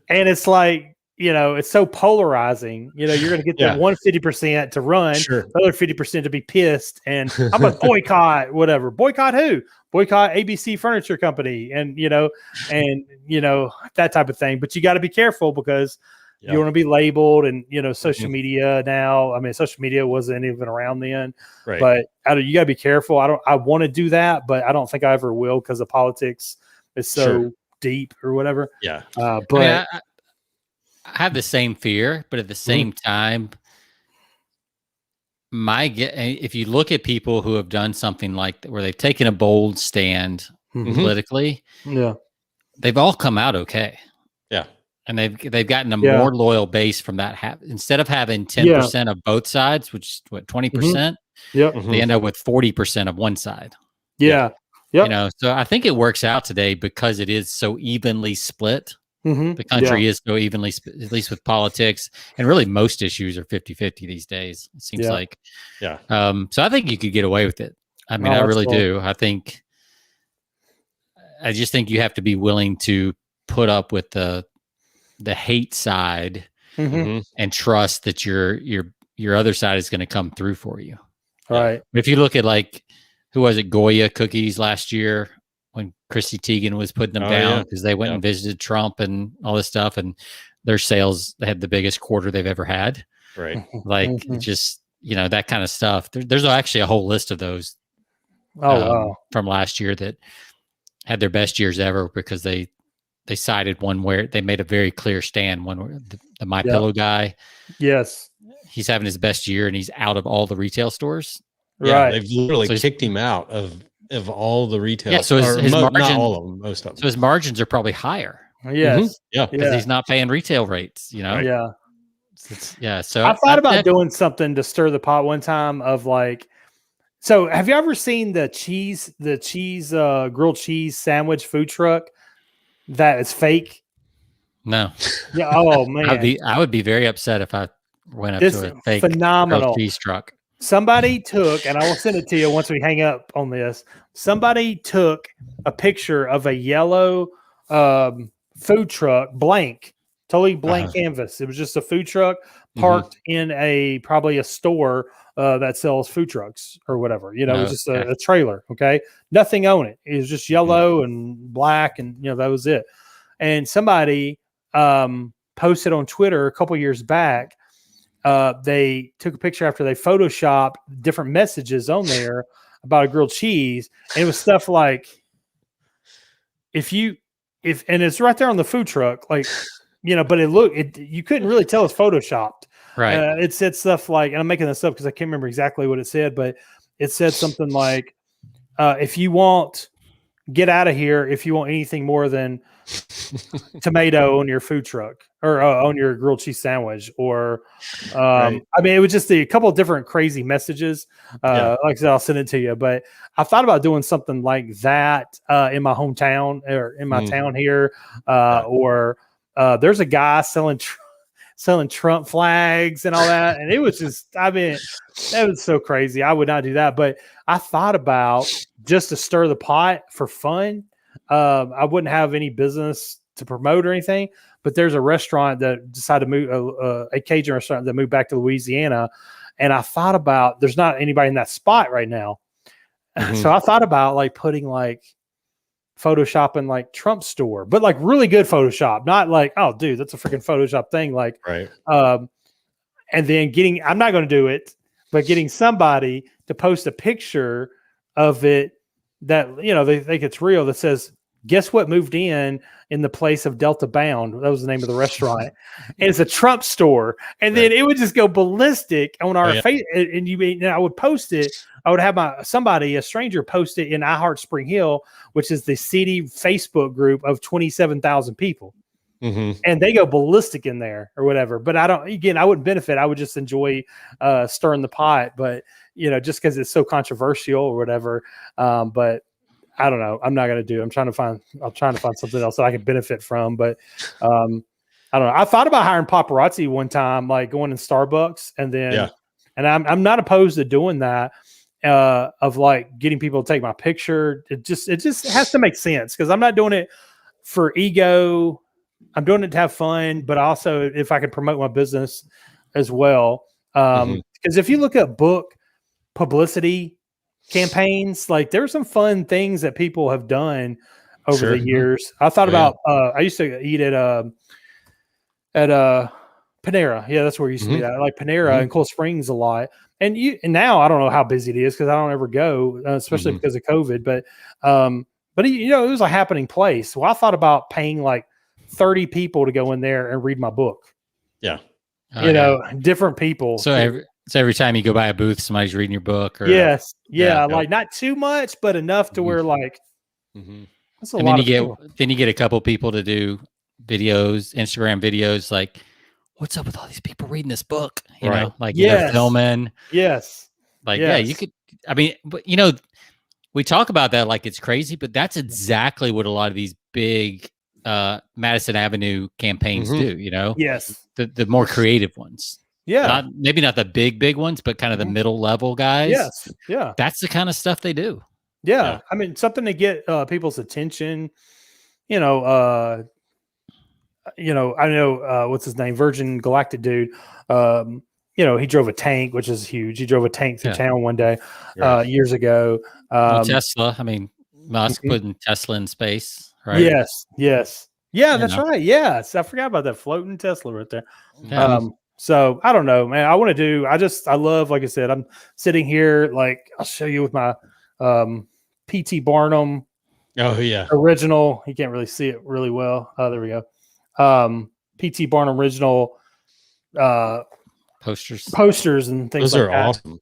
And it's like, it's so polarizing. You're going to get that 150% to run, the other 50% to be pissed. And I'm going to boycott whatever. Boycott who? Boycott ABC Furniture Company, and that type of thing. But you got to be careful because you want to be labeled, and social media now. I mean, social media wasn't even around then, right? But you got to be careful. I want to do that, but I don't think I ever will because the politics is so deep or whatever. Yeah. But I have the same fear, but at the same time, if you look at people who have done something like that, where they've taken a bold stand politically, they've all come out okay. Yeah. And they've gotten a more loyal base from that. Instead of having 10% of both sides, which is what, 20%, they end up with 40% of one side. Yeah. So I think it works out today because it is so evenly split. The country is so evenly split, at least with politics, and really most issues are 50-50 these days. It seems like, so I think you could get away with it. I mean, I really do. I just think you have to be willing to put up with the hate side and trust that your other side is going to come through for you. Right. If you look at who was it, Goya Cookies last year when Chrissy Teigen was putting them down because they went and visited Trump and all this stuff, and their sales, they had the biggest quarter they've ever had. Right. Just, that kind of stuff. There's actually a whole list of those from last year that had their best years ever because they cited one where they made a very clear stand. One where the My Pillow guy, he's having his best year and he's out of all the retail stores. Right, they've literally kicked him out of all the retail. Yeah, so his margin, not all of them, most of them. So his margins are probably higher. Yes, because he's not paying retail rates. So I thought about doing something to stir the pot one time of So have you ever seen the grilled cheese sandwich food truck that is fake? No. Yeah. Oh man. I would be very upset if I went up to a fake phenomenal grilled cheese truck. Somebody took, and I will send it to you once we hang up on this. Somebody took a picture of a yellow food truck, totally blank canvas. It was just a food truck parked in probably a store that sells food trucks or whatever. It was just a trailer. Okay, nothing on it. It was just yellow and black, and that was it. And somebody posted on Twitter a couple years back. They took a picture after they photoshopped different messages on there about a grilled cheese, and it was stuff like, and it's right there on the food truck, but you couldn't really tell it's photoshopped. Right. It said stuff like, and I'm making this up because I can't remember exactly what it said, but it said something like, get out of here if you want anything more than tomato on your food truck or on your grilled cheese sandwich, or I mean, it was just a couple of different crazy messages. Like I said, I'll send it to you, but I thought about doing something like that in my hometown or in my town here. Or there's a guy selling selling Trump flags and all that. And it was just, I mean, that was so crazy. I would not do that. But I thought about just to stir the pot for fun. I wouldn't have any business to promote or anything, but there's a restaurant that decided to move, a Cajun restaurant that moved back to Louisiana. And I thought about, there's not anybody in that spot right now. Mm-hmm. So I thought about like putting like Photoshopping like Trump store, but like really good Photoshop, not like, oh dude, that's a freaking Photoshop thing. Like, right. And then I'm not going to do it, but getting somebody to post a picture of it that, you know, they think it's real, that says, guess what moved in the place of Delta Bound? That was the name of the restaurant. And it's a Trump store. And then it would just go ballistic on our face. And I would post it. I would have a stranger post it in I Heart Spring Hill, which is the city Facebook group of 27,000 people. Mm-hmm. And they go ballistic in there or whatever. But I wouldn't benefit. I would just enjoy stirring the pot. But, you know, just because it's so controversial or whatever. But I don't know. I'm not going to do it. I'm trying to find something else that I can benefit from. But I don't know. I thought about hiring paparazzi one time, like going in Starbucks and then, and I'm not opposed to doing that, of like getting people to take my picture. It just has to make sense, because I'm not doing it for ego. I'm doing it to have fun, but also if I could promote my business as well. Because if you look at book publicity campaigns, like there's some fun things that people have done over the years. I thought about I used to eat at Panera. Yeah, that's where I used to be at. Like Panera in Cold Springs a lot. And now I don't know how busy it is because I don't ever go, especially because of COVID. But you know, it was a happening place. Well, I thought about paying like 30 people to go in there and read my book. Yeah. You know, different people. So every time you go by a booth, somebody's reading your book. Or, like not too much, but enough to where like that's a lot. Then you get a couple people to do videos, Instagram videos, like, what's up with all these people reading this book? You know, like they're filming. Yes. Like, you could. I mean, but you know, we talk about that like it's crazy, but that's exactly what a lot of these big Madison Avenue campaigns do. You know, the more creative ones. Yeah, maybe not the big ones, but kind of the middle level guys. Yes, yeah, that's the kind of stuff they do. Yeah, I mean something to get people's attention. You know, I know what's his name, Virgin Galactic dude. You know, he drove a tank, which is huge. He drove a tank through town one day years ago. Tesla. I mean, Musk putting Tesla in space, right? Yes. Yeah, that's right. Yes, I forgot about that floating Tesla right there. Yeah. So I don't know, man. I love, like I said, I'm sitting here, like I'll show you with my P.T. Barnum original. You can't really see it really well. Oh, there we go. P.T. Barnum original posters and things. Those like are that. awesome.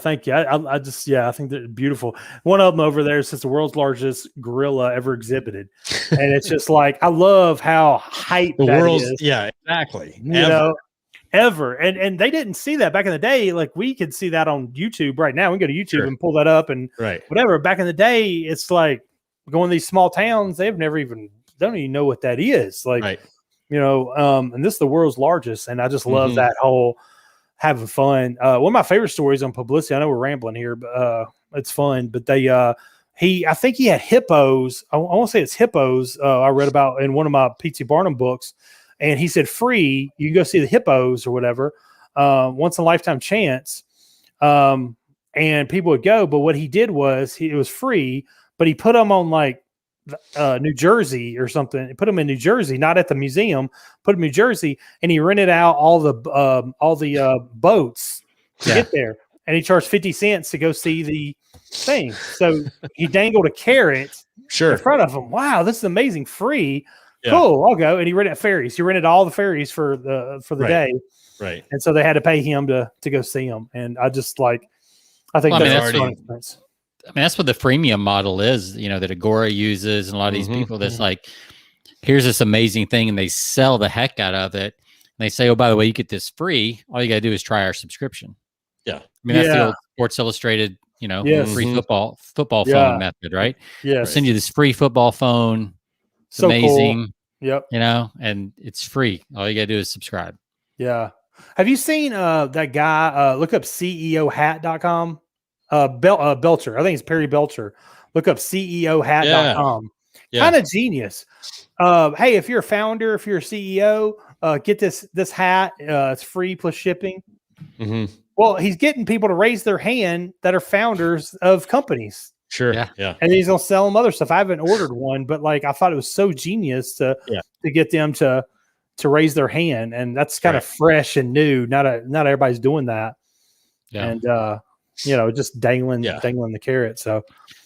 Thank you. I think they're beautiful. One of them over there says the world's largest gorilla ever exhibited, and it's just like I love how hype the that world's is. Yeah, exactly. Ever. And they didn't see that back in the day. Like we could see that on YouTube right now. We can go to YouTube and pull that up and whatever. Back in the day, it's like going to these small towns. Don't even know what that is. Like, you know, and this is the world's largest. And I just love that whole having fun. One of my favorite stories on publicity, I know we're rambling here, but it's fun, but I think he had hippos. I want to say it's hippos. I read about in one of my P.T. Barnum books. And he said, free, you can go see the hippos or whatever, once in a lifetime chance. And people would go. But what he did was it was free, but he put them on like New Jersey or something. He put them in New Jersey, not at the museum, put them in New Jersey. And he rented out all the boats to get there. And he charged 50 cents to go see the thing. So he dangled a carrot in front of him. Wow, this is amazing. Free. Cool, I'll go. And he rented ferries. He rented all the ferries for the day. Right. And so they had to pay him to go see them. And I just I think that's that's what the freemium model is, you know, that Agora uses, and a lot of these people that's like, here's this amazing thing, and they sell the heck out of it. And they say, oh, by the way, you get this free. All you gotta do is try our subscription. Yeah. I mean, that's the old Sports Illustrated, you know, free football phone method, right? Yeah. I'll send you this free football phone. It's amazing. Cool. Yep. You know, and it's free. All you gotta do is subscribe. Yeah. Have you seen that guy? Look up CEOhat.com. Belcher. I think it's Perry Belcher. Look up CEOhat.com. Yeah. Kind of genius. Hey, if you're a founder, if you're a CEO, get this hat. It's free plus shipping. Mm-hmm. Well, he's getting people to raise their hand that are founders of companies. Sure. Yeah. And he's gonna sell them other stuff. I haven't ordered one, but like I thought it was so genius to get them to raise their hand, and that's kind of fresh and new. Not everybody's doing that. Yeah. And just dangling the carrot. So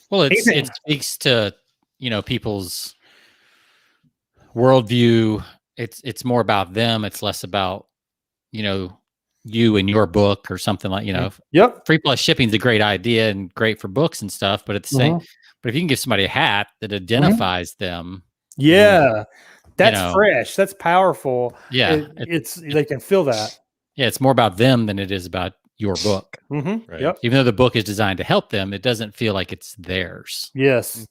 well, it speaks to people's worldview. It's more about them. It's less about you and your book or something like free plus shipping is a great idea and great for books and stuff, but at the same but if you can give somebody a hat that identifies them, that's fresh, that's powerful. It's they can feel that. It's more about them than it is about your book. Even though the book is designed to help them, it doesn't feel like it's theirs. Yes.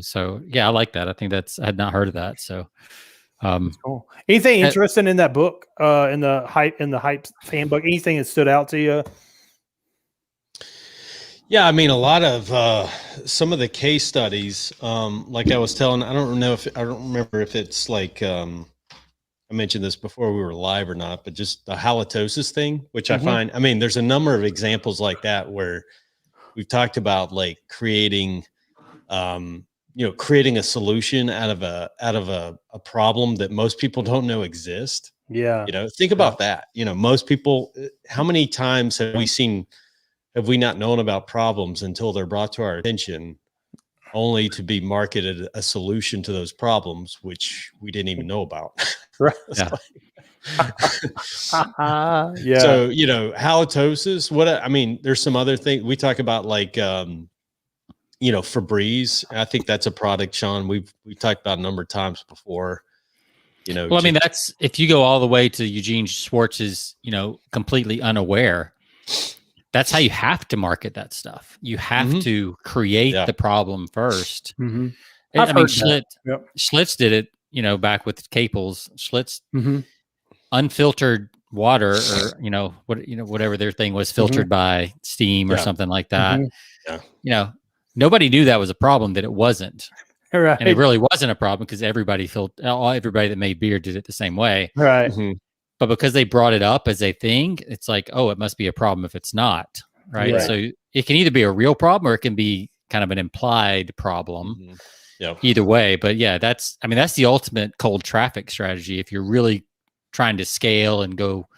So I like that. I think I had not heard of that. So cool. Anything interesting in that book, in the Hype Handbook? Anything that stood out to you? Yeah, I mean, a lot of some of the case studies, like I was telling, I don't remember if it's like I mentioned this before we were live or not, but just the halitosis thing, which I find, I mean, there's a number of examples like that where we've talked about like creating creating a solution out of a problem that most people don't know exist. Yeah. Think about that. Most people, how many times have we not known about problems until they're brought to our attention, only to be marketed a solution to those problems, which we didn't even know about. Right. So, halitosis, there's some other things we talk about, like, Febreze. I think that's a product, Sean, we talked about a number of times before. That's, if you go all the way to Eugene Schwartz's, completely unaware, that's how you have to market that stuff. You have to create the problem first. Schlitz did it, back with Caples. Schlitz, unfiltered water, or whatever their thing was, filtered by steam or something like that. Nobody knew that was a problem, that it wasn't. Right. And it really wasn't a problem because everybody that made beer did it the same way. Right. But because they brought it up as a thing, it's like, oh, it must be a problem if it's not. Right. So it can either be a real problem or it can be kind of an implied problem. Either way. But that's the ultimate cold traffic strategy. If you're really trying to scale and go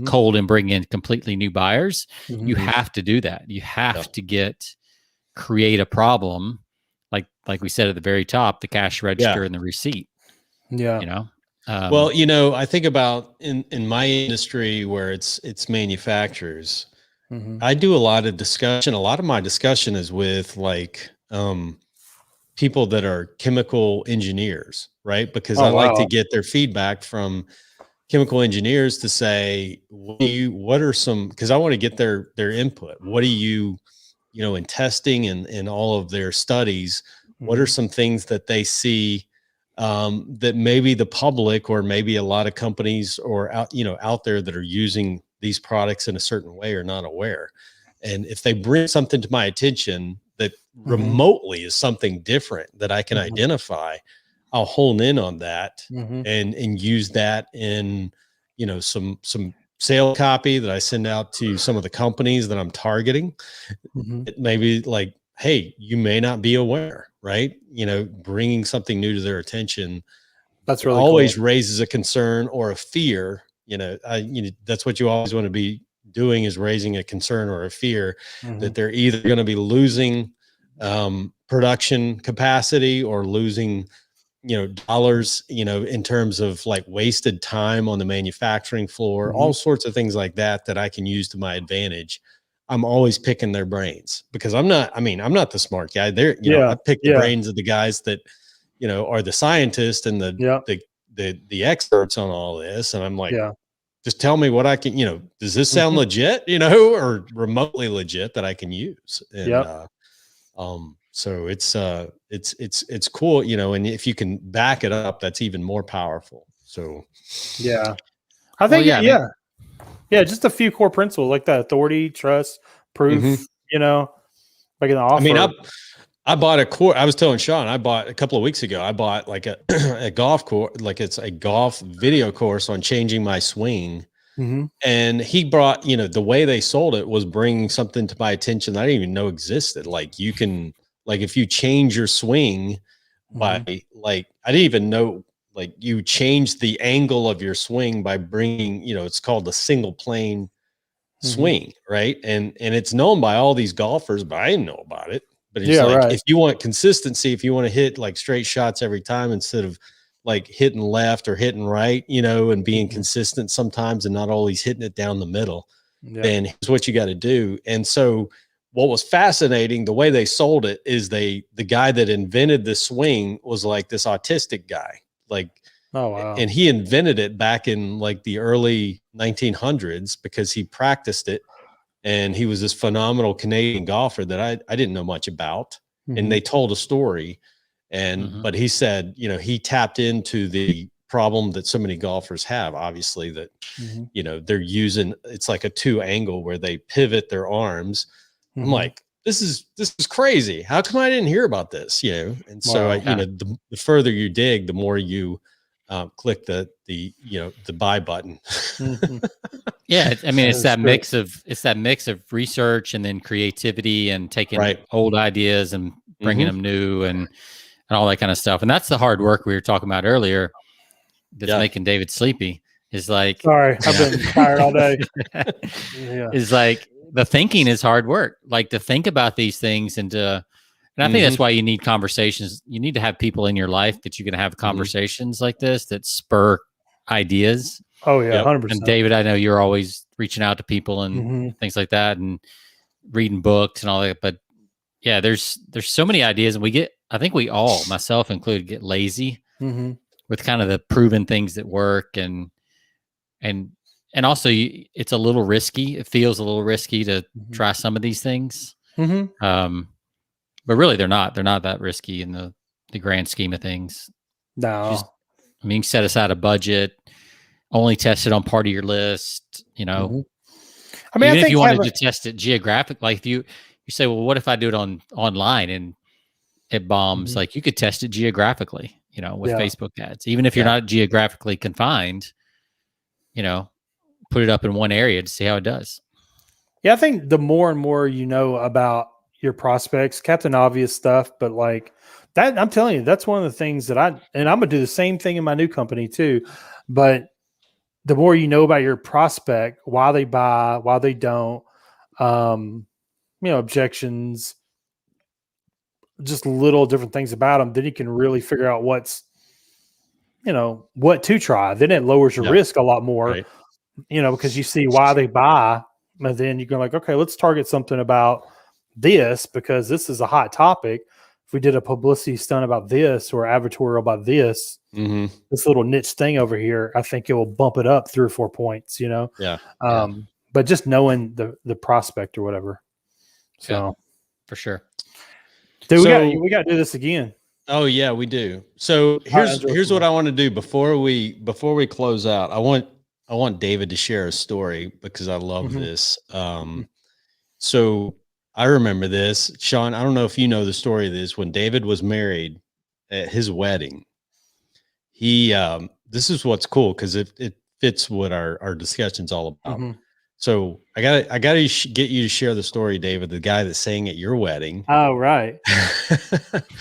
cold and bring in completely new buyers, you have to do that. You have to create a problem, like we said at the very top, the cash register and the receipt. I think about in my industry where it's manufacturers, I do a lot of discussion. A lot of my discussion is with like people that are chemical engineers, right? Because I like to get their feedback from chemical engineers to say, what are some, because I want to get their input. What do you, in testing and all of their studies, what are some things that they see that maybe the public or maybe a lot of companies or out there that are using these products in a certain way are not aware? And if they bring something to my attention that remotely is something different that I can identify, I'll hone in on that and use that in, some sale copy that I send out to some of the companies that I'm targeting. It may be like, hey, you may not be aware, right? Bringing something new to their attention. That's really always cool. Raises a concern or a fear. That's what you always want to be doing, is raising a concern or a fear that they're either going to be losing production capacity or losing, dollars, in terms of like wasted time on the manufacturing floor, all sorts of things like that I can use to my advantage. I'm always picking their brains because I'm not the smart guy. I pick the brains of the guys that, are the scientists and the experts on all this. And I'm like, just tell me what I can, does this sound legit, or remotely legit that I can use? And, so it's cool, and if you can back it up, that's even more powerful. So, I think, yeah, just a few core principles like that: authority, trust, proof. Like an offer. I mean, I bought a course. I was telling Sean, I bought a couple of weeks ago. I bought like a golf course, like it's a golf video course on changing my swing. And he brought, the way they sold it was bringing something to my attention that I didn't even know existed. Like you can, like if you change your swing by like, I didn't even know, like you change the angle of your swing by bringing, it's called the single plane swing, right? And it's known by all these golfers, but I didn't know about it. But it's if you want consistency, if you want to hit like straight shots every time instead of like hitting left or hitting right, and being consistent sometimes and not always hitting it down the middle, then here's what you got to do. And so what was fascinating, the way they sold it is the guy that invented the swing was like this autistic guy, like, oh wow. And he invented it back in like the early 1900s because he practiced it. And he was this phenomenal Canadian golfer that I didn't know much about. And they told a story. And but he said, he tapped into the problem that so many golfers have, obviously, that they're using, it's like a 2 angle where they pivot their arms. I'm like, this is crazy. How come I didn't hear about this? And so the further you dig, the more you click the buy button. Yeah, I mean, it's that mix of research and then creativity and taking old ideas and bringing them new and all that kind of stuff. And that's the hard work we were talking about earlier that's making David sleepy. Is like, sorry, I've been tired all day. Is like the thinking is hard work. Like to think about these things and I think that's why you need conversations. You need to have people in your life that you can have conversations like this that spur ideas. Oh yeah, 100%. And David, I know you're always reaching out to people and things like that, and reading books and all that. But yeah, there's so many ideas, and I think we all, myself included, get lazy with kind of the proven things that work, and also it's a little risky. It feels a little risky to try some of these things. But really, they're not that risky in the grand scheme of things. No, set aside a budget. Only test it on part of your list, I mean, even if you wanted to test it geographic, like if you say, well, what if I do it online and it bombs? Like you could test it geographically, with Facebook ads, even if you're not geographically confined, put it up in one area to see how it does. Yeah. I think the more and more about your prospects, Captain Obvious stuff, but like that, I'm telling you, that's one of the things that I'm going to do the same thing in my new company too. But the more you know about your prospect, why they buy, why they don't, objections, just little different things about them, then you can really figure out what to try. Then it lowers your risk a lot more, because you see why they buy, and then you go like, okay, let's target something about this because this is a hot topic. If we did a publicity stunt about this or advertorial about this, this little niche thing over here, I think it will bump it up 3 or 4 points, but just knowing the prospect or whatever. So for sure. Dude, we got to do this again. Oh yeah, we do. So here's what I want to do before we close out. I want David to share a story because I love this. So I remember this, Sean. I don't know if you know the story of this. When David was married at his wedding, he this is what's cool because it fits what our discussion's all about. So I gotta get you to share the story, David, the guy that sang at your wedding. Oh right.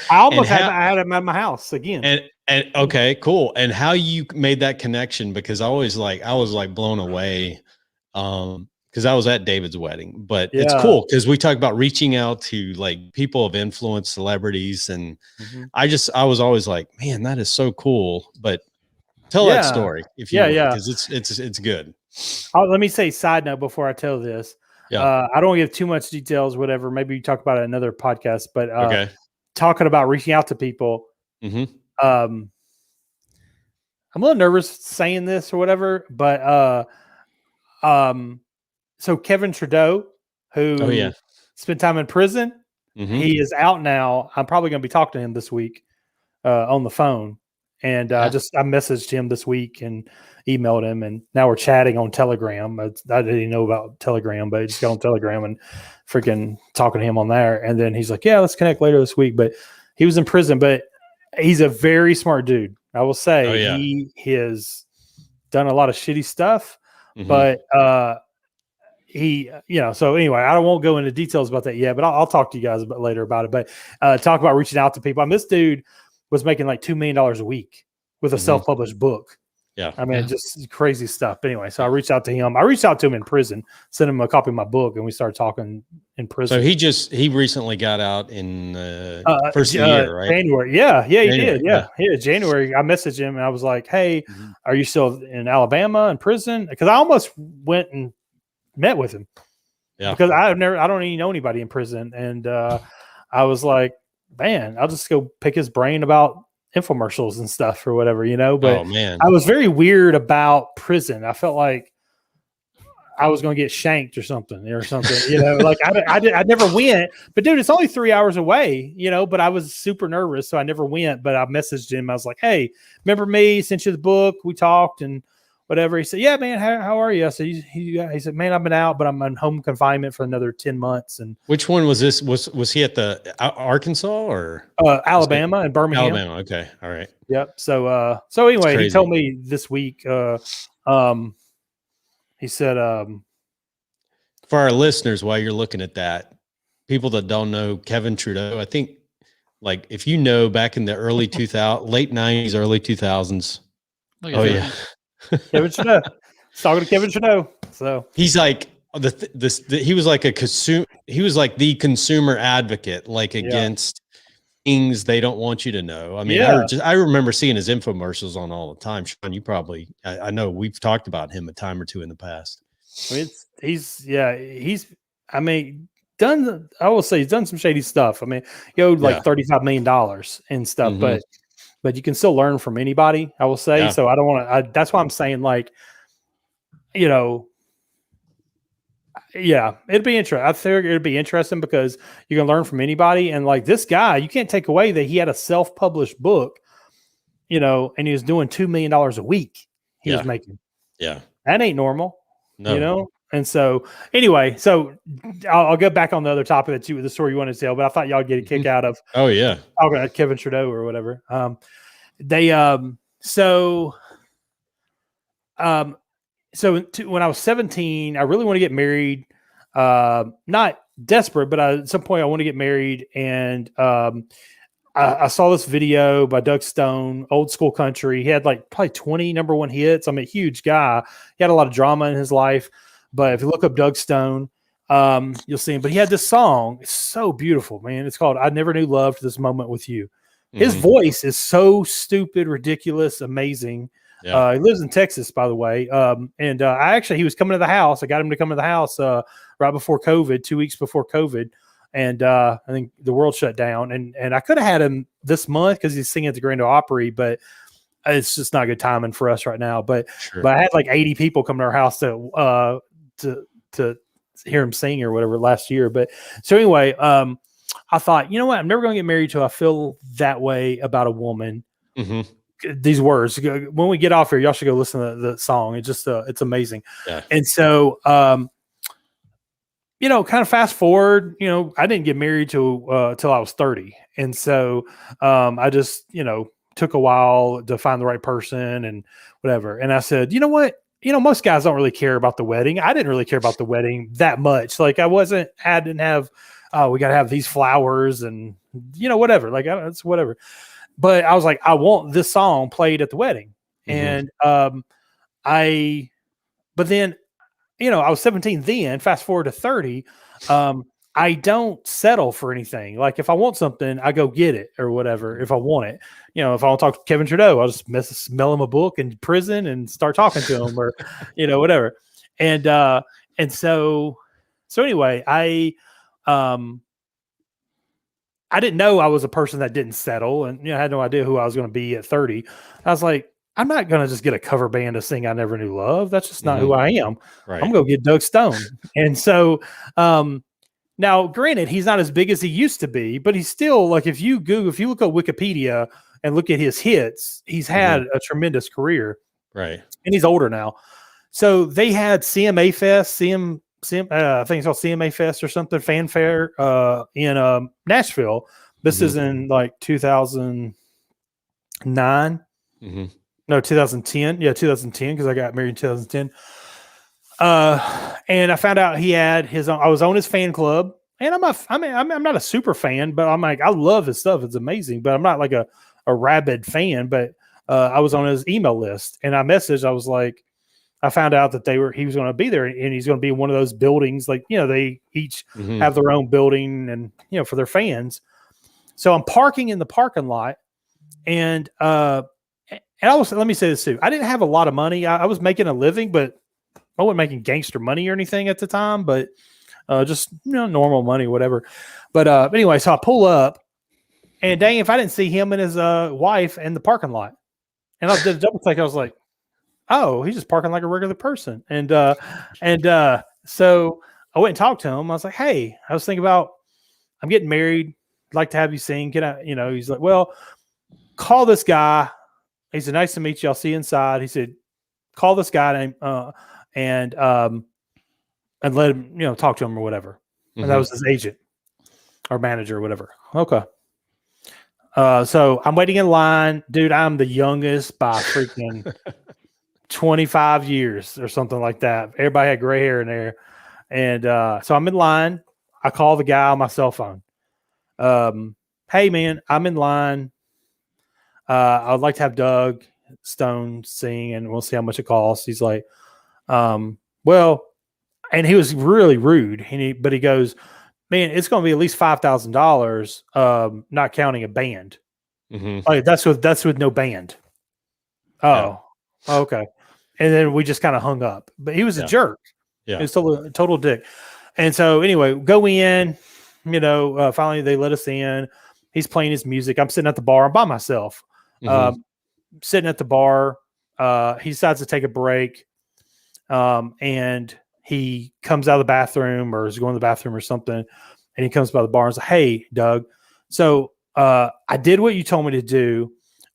I almost had him at my house again. And okay, cool. And how you made that connection, because I was like blown away. Because I was at David's wedding, but it's cool because we talk about reaching out to like people of influence, celebrities. And I was always like, man, that is so cool. But tell that story if you because it's good. Let me say side note before I tell this. I don't want to give too much details, whatever. Maybe you talk about it in another podcast, but talking about reaching out to people. I'm a little nervous saying this or whatever, but so Kevin Trudeau, who spent time in prison, he is out now. I'm probably going to be talking to him this week on the phone. And I messaged him this week and emailed him, and now we're chatting on Telegram. I didn't even know about Telegram, but I just got on Telegram and freaking talking to him on there. And then he's like, yeah, let's connect later this week. But he was in prison, but he's a very smart dude. I will say he has done a lot of shitty stuff, but he, so anyway, I won't go into details about that yet, but I'll talk to you guys later about it. But talk about reaching out to people. I mean, this dude was making like $2 million a week with a self-published book. Yeah. I mean, just crazy stuff. But anyway, so I reached out to him. I reached out to him in prison, sent him a copy of my book, and we started talking in prison. So he recently got out in first of the year, right? January. Yeah, he did. Yeah, January. I messaged him and I was like, hey, are you still in Alabama in prison? Because I almost went and met with him. Yeah. Because I don't even know anybody in prison. And I was like, man, I'll just go pick his brain about infomercials and stuff or whatever, but I was very weird about prison. I felt like I was going to get shanked or something, like I never went, but dude, it's only 3 hours away, but I was super nervous. So I never went, but I messaged him. I was like, hey, remember me? Sent you the book. We talked and whatever. He said, yeah, man, how are you? I said, he said, man, I've been out, but I'm on home confinement for another 10 months. And which one was this? Was he at the Arkansas or Alabama and Birmingham? Alabama. Okay. All right. Yep. So anyway, he told me this week, he said, for our listeners, while you're looking at that, people that don't know Kevin Trudeau, I think like if back in the early 2000s, late 90s, early 2000s. Kevin Trudeau. Talking to Kevin Trudeau. So he's like he was like he was like the consumer advocate, like against things they don't want you to know. I mean, I remember seeing his infomercials on all the time. Sean, you probably I know we've talked about him a time or two in the past. I mean, he's I will say he's done some shady stuff. I mean, he owed like $35 million and stuff, but you can still learn from anybody, I will say. Yeah. So I don't want to, that's why I'm saying like, it'd be interesting. I think it'd be interesting because you can learn from anybody. And like this guy, you can't take away that he had a self-published book, and he was doing $2 million a week he was making. Yeah. That ain't normal, And so anyway, I'll go back on the other topic the story you wanted to tell, but I thought y'all get a kick out of. Oh yeah. Talking about Kevin Trudeau or whatever. When I was 17, I really want to get married. Not desperate, but at some point I want to get married. And I saw this video by Doug Stone, Old School Country. He had like probably 20 number one hits. I'm a huge guy. He had a lot of drama in his life. But if you look up Doug Stone, you'll see him. But he had this song. It's so beautiful, man. It's called I Never Knew Love to This Moment with You. His voice is so stupid, ridiculous, amazing. Yeah. He lives in Texas, by the way. He was coming to the house. I got him to come to the house right before COVID, 2 weeks before COVID. And I think the world shut down. And I could have had him this month because he's singing at the Grand Ole Opry, but it's just not good timing for us right now. But I had like 80 people come to our house to hear him sing or whatever last year. But so anyway, I thought, you know what? I'm never going to get married till I feel that way about a woman. These words, when we get off here, y'all should go listen to the song. It's just, it's amazing. Yeah. And so, kind of fast forward, I didn't get married till I was 30. And so, I just, took a while to find the right person and whatever. And I said, you know what? Most guys don't really care about the wedding. I didn't really care about the wedding that much. Like I didn't have, we got to have these flowers and, whatever, like it's whatever. But I was like, I want this song played at the wedding. And, but then, I was 17 then, fast forward to 30. I don't settle for anything. Like if I want something, I go get it or whatever. If I want it, if I want to talk to Kevin Trudeau, I'll just smell him a book in prison and start talking to him or, whatever. And so anyway, I didn't know I was a person that didn't settle and, I had no idea who I was going to be at 30. I was like, I'm not going to just get a cover band to sing I Never Knew Love. That's just not who I am. Right. I'm going to get Doug Stone. And so, Now, granted, he's not as big as he used to be, but he's still like, if you look at Wikipedia and look at his hits, he's had a tremendous career. Right. And he's older now. So they had CMA Fest, I think it's called CMA Fest or something, fanfare in Nashville. This is in like 2009. No, 2010. Yeah, 2010, because I got married in 2010. And I found out he had his own, I was on his fan club, and I'm not a super fan, but I'm like, I love his stuff. It's amazing, but I'm not like a rabid fan, but I was on his email list, and I messaged, I was like, I found out that he was going to be there, and he's going to be in one of those buildings. Like, they each have their own building, and, for their fans. So I'm parking in the parking lot, and let me say this too. I didn't have a lot of money. I was making a living, but I wasn't making gangster money or anything at the time, but just, normal money, whatever. But anyway, so I pull up, and dang, if I didn't see him and his wife in the parking lot. And I did a double take. I was like, oh, he's just parking like a regular person. And so I went and talked to him. I was like, hey, I was thinking about, I'm getting married. I'd like to have you sing. Can I, he's like, well, call this guy. He said, nice to meet you. I'll see you inside. He said, call this guy named, and let him, talk to him or whatever. And that was his agent or manager or whatever. Okay. So I'm waiting in line, dude. I'm the youngest by freaking 25 years or something like that. Everybody had gray hair in there. And so I'm in line. I call the guy on my cell phone. Hey man, I'm in line. I would like to have Doug Stone sing, and we'll see how much it costs. He's like, well, and he was really rude. But he goes, man, it's going to be at least $5,000, not counting a band. Like that's with no band. Oh, yeah. Okay. And then we just kind of hung up. But he was a jerk. Yeah, he was a total dick. And so anyway, go in. Finally they let us in. He's playing his music. I'm sitting at the bar. I'm by myself. Sitting at the bar. He decides to take a break. And he comes out of the bathroom, or is going to the bathroom or something, and he comes by the bar and says, hey, Doug, so I did what you told me to do,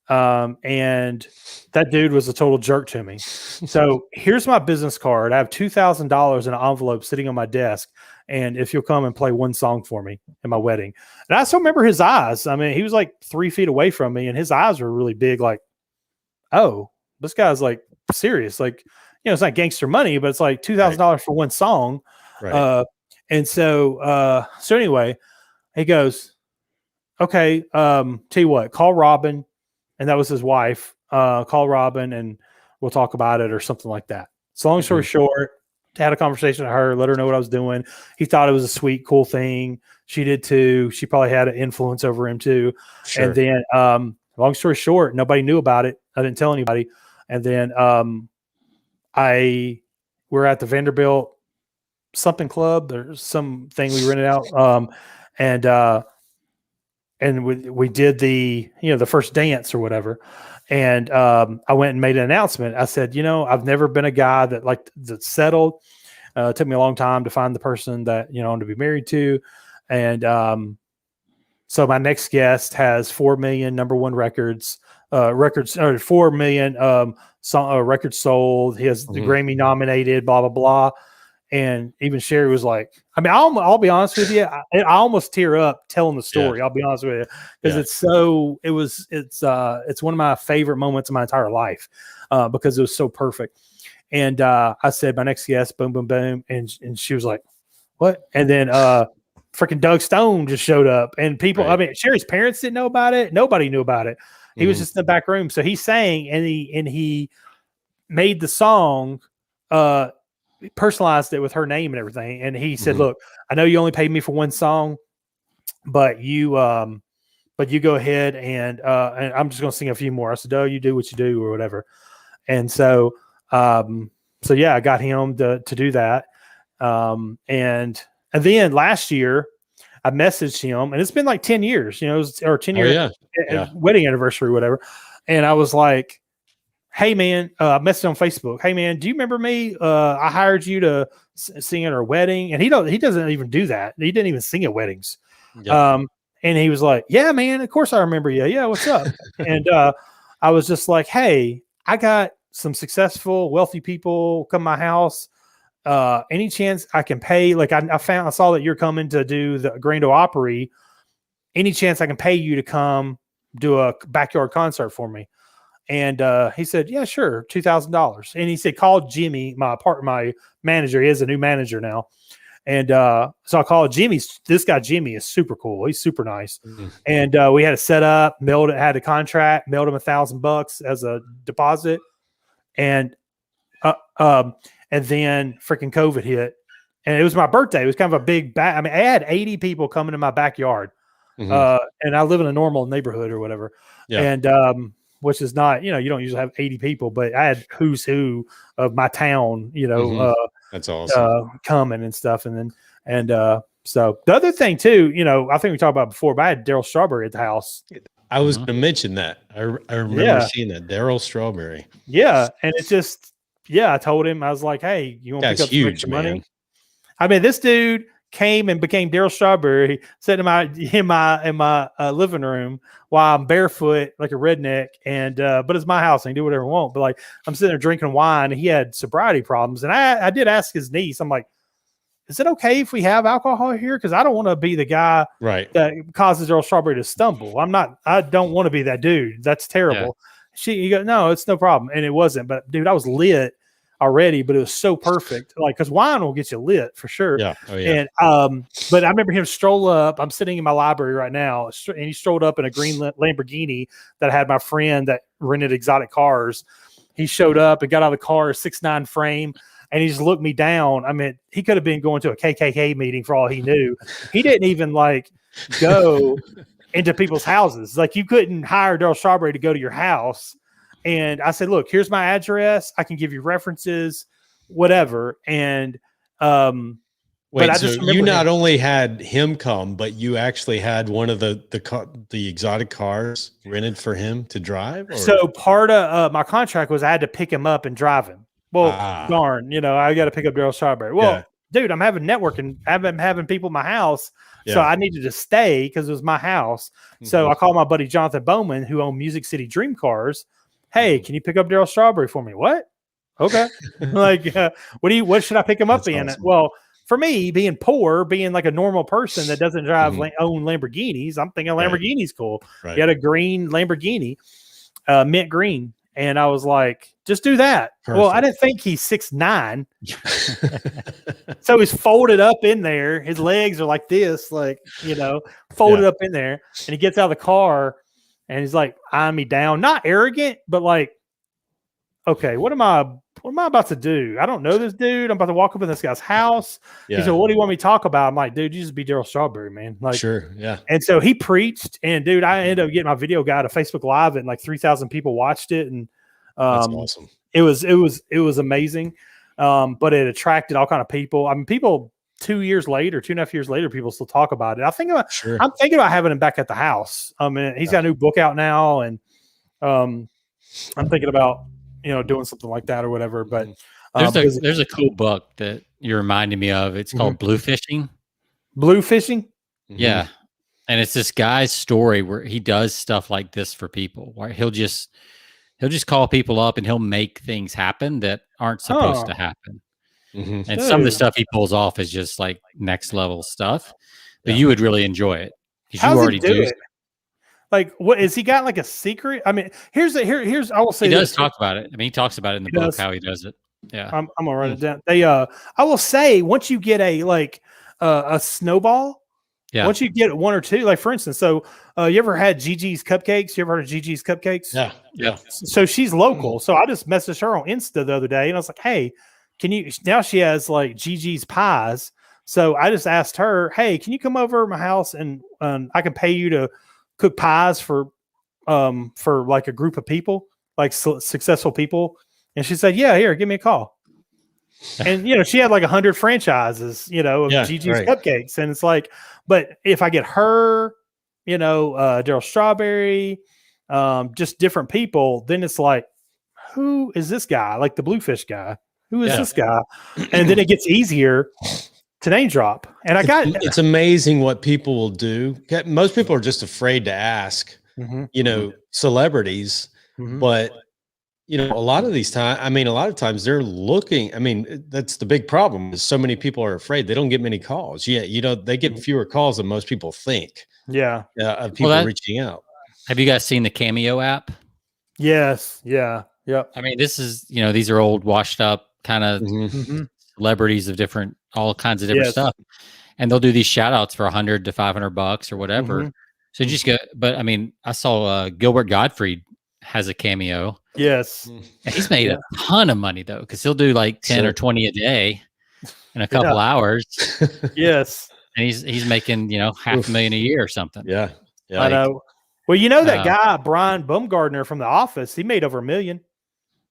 and that dude was a total jerk to me. So here's my business card. I have $2,000 in an envelope sitting on my desk, and if you'll come and play one song for me in my wedding. And I still remember his eyes. I mean, he was like 3 feet away from me, and his eyes were really big, like, oh, this guy's like serious, like, it's not gangster money, but it's like $2,000 for one song. Right. And so anyway, he goes, okay, tell you what, call Robin. And that was his wife. Call Robin and we'll talk about it or something like that. So long story short, had a conversation with her, let her know what I was doing. He thought it was a sweet, cool thing. She did too. She probably had an influence over him too. Sure. And then long story short, nobody knew about it. I didn't tell anybody. And then we're at the Vanderbilt something club. There's something we rented out. And we did the first dance or whatever. And I went and made an announcement. I said, I've never been a guy that settled. It took me a long time to find the person that, I want to be married to. And so my next guest has 4 million number one records, or 4 million records sold. He has the Grammy nominated, blah, blah, blah. And even Sherry was like, I mean, I'll be honest with you. I almost tear up telling the story. Yeah. I'll be honest with you. Because it's one of my favorite moments of my entire life because it was so perfect. And I said, my next guest, boom, boom, boom. And she was like, what? And then freaking Doug Stone just showed up. And people, right. I mean, Sherry's parents didn't know about it. Nobody knew about it. He was just in the back room. So he sang and he made the song, personalized it with her name and everything. And he said, look, I know you only paid me for one song, but you go ahead and I'm just going to sing a few more. I said, oh, you do what you do or whatever. And so yeah, I got him to do that. And then last year I messaged him, and it's been like 10 years, or 10 years wedding anniversary or whatever. And I was like, hey man, I messaged on Facebook. Hey man, do you remember me? I hired you to sing at our wedding, and he doesn't even do that. He didn't even sing at weddings. Yeah. And he was like, yeah, man, of course I remember you. Yeah, what's up? And I was just like, hey, I got some successful, wealthy people come to my house. Any chance I can pay? Like I saw that you're coming to do the Grand Ole Opry. Any chance I can pay you to come do a backyard concert for me? And he said, yeah, sure, $2,000. And he said, call Jimmy, my manager. He has a new manager now. And so I called Jimmy. This guy, Jimmy, is super cool. He's super nice. Mm-hmm. And we had it set up, had a contract, mailed him $1,000 as a deposit. And then freaking COVID hit. And it was my birthday. It was kind of a big I mean, I had 80 people coming to my backyard. Mm-hmm. And I live in a normal neighborhood or whatever. Yeah. And which is not, you don't usually have 80 people, but I had who's who of my town, mm-hmm. That's awesome. Coming and stuff. And so the other thing too, I think we talked about before, but I had Daryl Strawberry at the house. I was going to mention that. I remember seeing that, Daryl Strawberry. Yeah. And it's just, I told him, I was like, hey, you want to pick up some extra money? I mean, this dude came and became Daryl Strawberry, sat in my living room while I'm barefoot like a redneck, and but it's my house and I can do whatever I want. But like I'm sitting there drinking wine, and he had sobriety problems, and I did ask his niece, I'm like, is it okay if we have alcohol here? Because I don't want to be the guy that causes Daryl Strawberry to stumble. I don't want to be that dude. That's terrible. Yeah. He goes, no, it's no problem, and it wasn't. But dude, I was lit already, but it was so perfect. Like, because wine will get you lit for sure. Yeah. Oh, yeah. And but I remember him stroll up. I'm sitting in my library right now, and he strolled up in a green Lamborghini that I had my friend that rented exotic cars. He showed up and got out of the car, 6'9" frame, and he just looked me down. I mean, he could have been going to a KKK meeting for all he knew. He didn't even like go into people's houses. Like, you couldn't hire Daryl Strawberry to go to your house. And I said, look, here's my address. I can give you references, whatever. And wait, so you not only had him come, but you actually had one of the exotic cars rented for him to drive? Or? So part of my contract was I had to pick him up and drive him. Well, darn, I got to pick up Daryl Strawberry. Well, dude, I'm having networking. I'm having people in my house. Yeah. So I needed to stay because it was my house. Mm-hmm. So I called my buddy Jonathan Bowman, who owned Music City Dream Cars. Hey, can you pick up Daryl Strawberry for me? What? Okay. Like, what should I pick him up in? Awesome. Well, for me, being poor, being like a normal person that doesn't drive own Lamborghinis, I'm thinking Lamborghini's cool. Right. He had a green Lamborghini, mint green. And I was like, just do that. Perfect. Well, I didn't think he's 6'9". So he's folded up in there. His legs are like this, like, folded up in there. And he gets out of the car and he's like eyeing me down, not arrogant, but like, okay, what am I about to do? I don't know this dude. I'm about to walk up in this guy's house. Yeah. He said, what do you want me to talk about? I'm like, dude, you just be Daryl Strawberry, man. Like, sure. Yeah. And so he preached, and dude, I ended up getting my video guy to Facebook Live, and like 3,000 people watched it. And that's awesome. It was amazing. But it attracted all kind of people. I mean, people 2.5 years later, people still talk about it. I'm thinking about having him back at the house. I mean, he's got a new book out now, and I'm thinking about, doing something like that or whatever. But there's a cool book that you're reminding me of. It's called Blue Fishing. Blue Fishing? Yeah. And it's this guy's story where he does stuff like this for people, where he'll just call people up and he'll make things happen that aren't supposed to happen. Mm-hmm. And some of the stuff he pulls off is just like next level stuff, but you would really enjoy it because you already do it. Like, what is he got like a secret? I mean, here's I will say he does talk about it. I mean, he talks about it in the book how he does it. Yeah, I'm gonna write it down. I will say, once you get a snowball, once you get one or two, like for instance, so you ever had Gigi's Cupcakes? You ever heard of Gigi's Cupcakes? Yeah. So she's local. So I just messaged her on Insta the other day, and I was like, hey, can you? Now she has like Gigi's pies. So I just asked her, hey, can you come over to my house and I can pay you to cook pies for like a group of people, like successful people. And she said, yeah, here, give me a call. And, she had like 100 franchises, of Gigi's Cupcakes. And it's like, but if I get her, Daryl Strawberry, just different people, then it's like, who is this guy? Like the Bluefish guy. Who is this guy? And then it gets easier to name drop. And it's amazing what people will do. Most people are just afraid to ask, celebrities, but a lot of times they're looking. That's the big problem is so many people are afraid they don't get many calls. Yeah. They get fewer calls than most people think. Yeah. Of people reaching out. Have you guys seen the Cameo app? Yes. Yeah. Yep. I mean, this is, these are old washed up kind of celebrities of all kinds of different stuff. And they'll do these shout outs for $100 to $500 or whatever. So just go, but I saw Gilbert Gottfried has a Cameo. Yes. And he's made a ton of money though, because he'll do like 10 or 20 a day in a couple hours. Yes. And he's making, $500,000 a year or something. Yeah. I know. Well, that guy, Brian Baumgartner from The Office, he made over $1 million.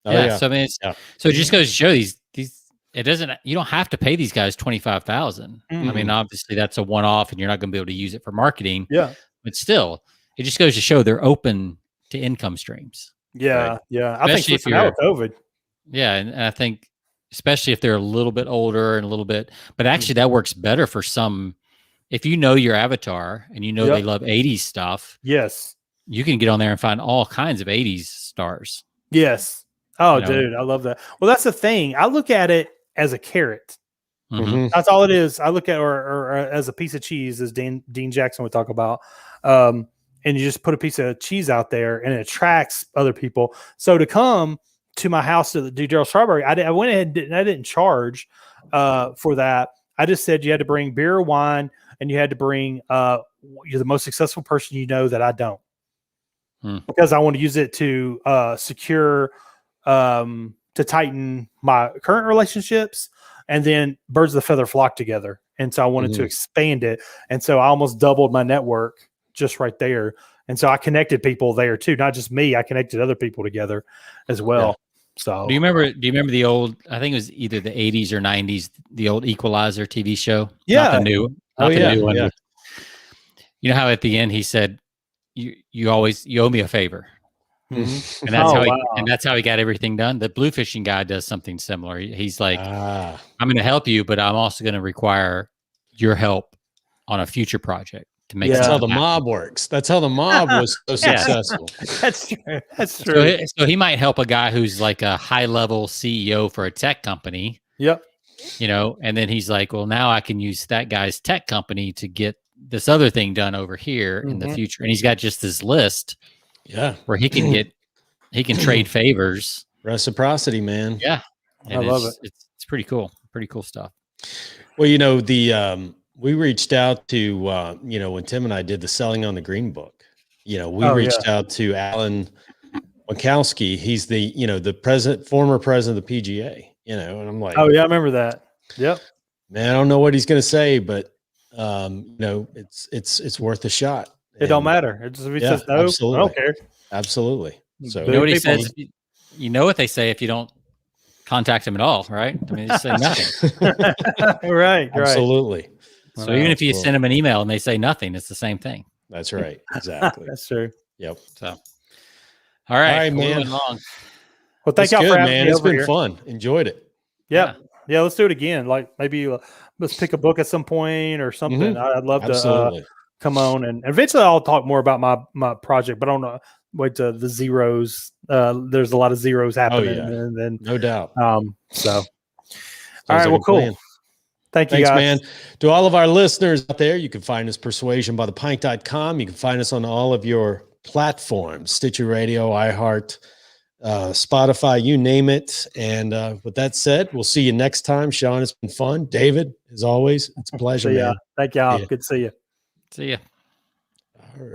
So so it just goes to show these you don't have to pay these guys $25,000. Obviously that's a one-off and you're not going to be able to use it for marketing. Yeah. But still, it just goes to show they're open to income streams. Yeah. Right? Yeah. I think if you're COVID. Yeah. And I think especially if they're a little bit older and a little bit, but actually that works better for some. If you know your avatar and they love 80s stuff. Yes. You can get on there and find all kinds of 80s stars. Yes. Oh, dude, I love that. Well, that's the thing. I look at it as a carrot. That's all it is. I look at or as a piece of cheese, as Dean Jackson would talk about. And you just put a piece of cheese out there, and it attracts other people. So to come to my house to do Daryl Strawberry, I went ahead and I didn't charge for that. I just said you had to bring beer or wine, and you had to bring you're the most successful person that I don't, because I want to use it to secure. To tighten my current relationships, and then birds of the feather flock together. And so I wanted to expand it. And so I almost doubled my network just right there. And so I connected people there too, not just me. I connected other people together as well. Yeah. So do you remember the old, I think it was either the 80s or 90s, the old Equalizer TV show? Yeah. Not the new one. Yeah. You know how at the end he said, you owe me a favor. And that's how he got everything done. The blue fishing guy does something similar. He's like, I'm going to help you, but I'm also going to require your help on a future project to make. That's how the mob works. That's how the mob was so successful. That's true. That's true. So he might help a guy who's like a high level CEO for a tech company. Yep. And then he's like, well, now I can use that guy's tech company to get this other thing done over here in the future. And he's got just this list. Yeah, where he can trade favors. Reciprocity, man. Yeah, I love it. It's pretty cool. Pretty cool stuff. Well, we reached out to when Tim and I did the Selling on the Green book. We reached out to Alan Mikowski. He's the former president of the PGA. And I'm like, oh yeah, I remember that. Yep. Man, I don't know what he's going to say, but it's worth a shot. It don't matter. It just says no. Absolutely. I don't care. Absolutely. So you know what he says? You know what they say if you don't contact him at all, right? I mean, they say nothing. Right. Absolutely. So even if you send them an email and they say nothing, it's the same thing. That's right. Exactly. That's true. Yep. So, all right, man. Well, thank y'all for having me. It's been fun. Enjoyed it. Yeah. Let's do it again. Like maybe let's pick a book at some point or something. I'd love to come on, and eventually I'll talk more about my project, but I don't know. Wait to the zeros. There's a lot of zeros happening, and then no doubt. So all right, well, cool. Plan. Thanks, guys. Man. To all of our listeners out there, you can find us persuasionbythepint.com. You can find us on all of your platforms, Stitcher Radio, iHeart, Spotify, you name it. And with that said, we'll see you next time. Sean, it's been fun. David, as always, it's a pleasure, man. Thank y'all. Good to see you. See ya. All right.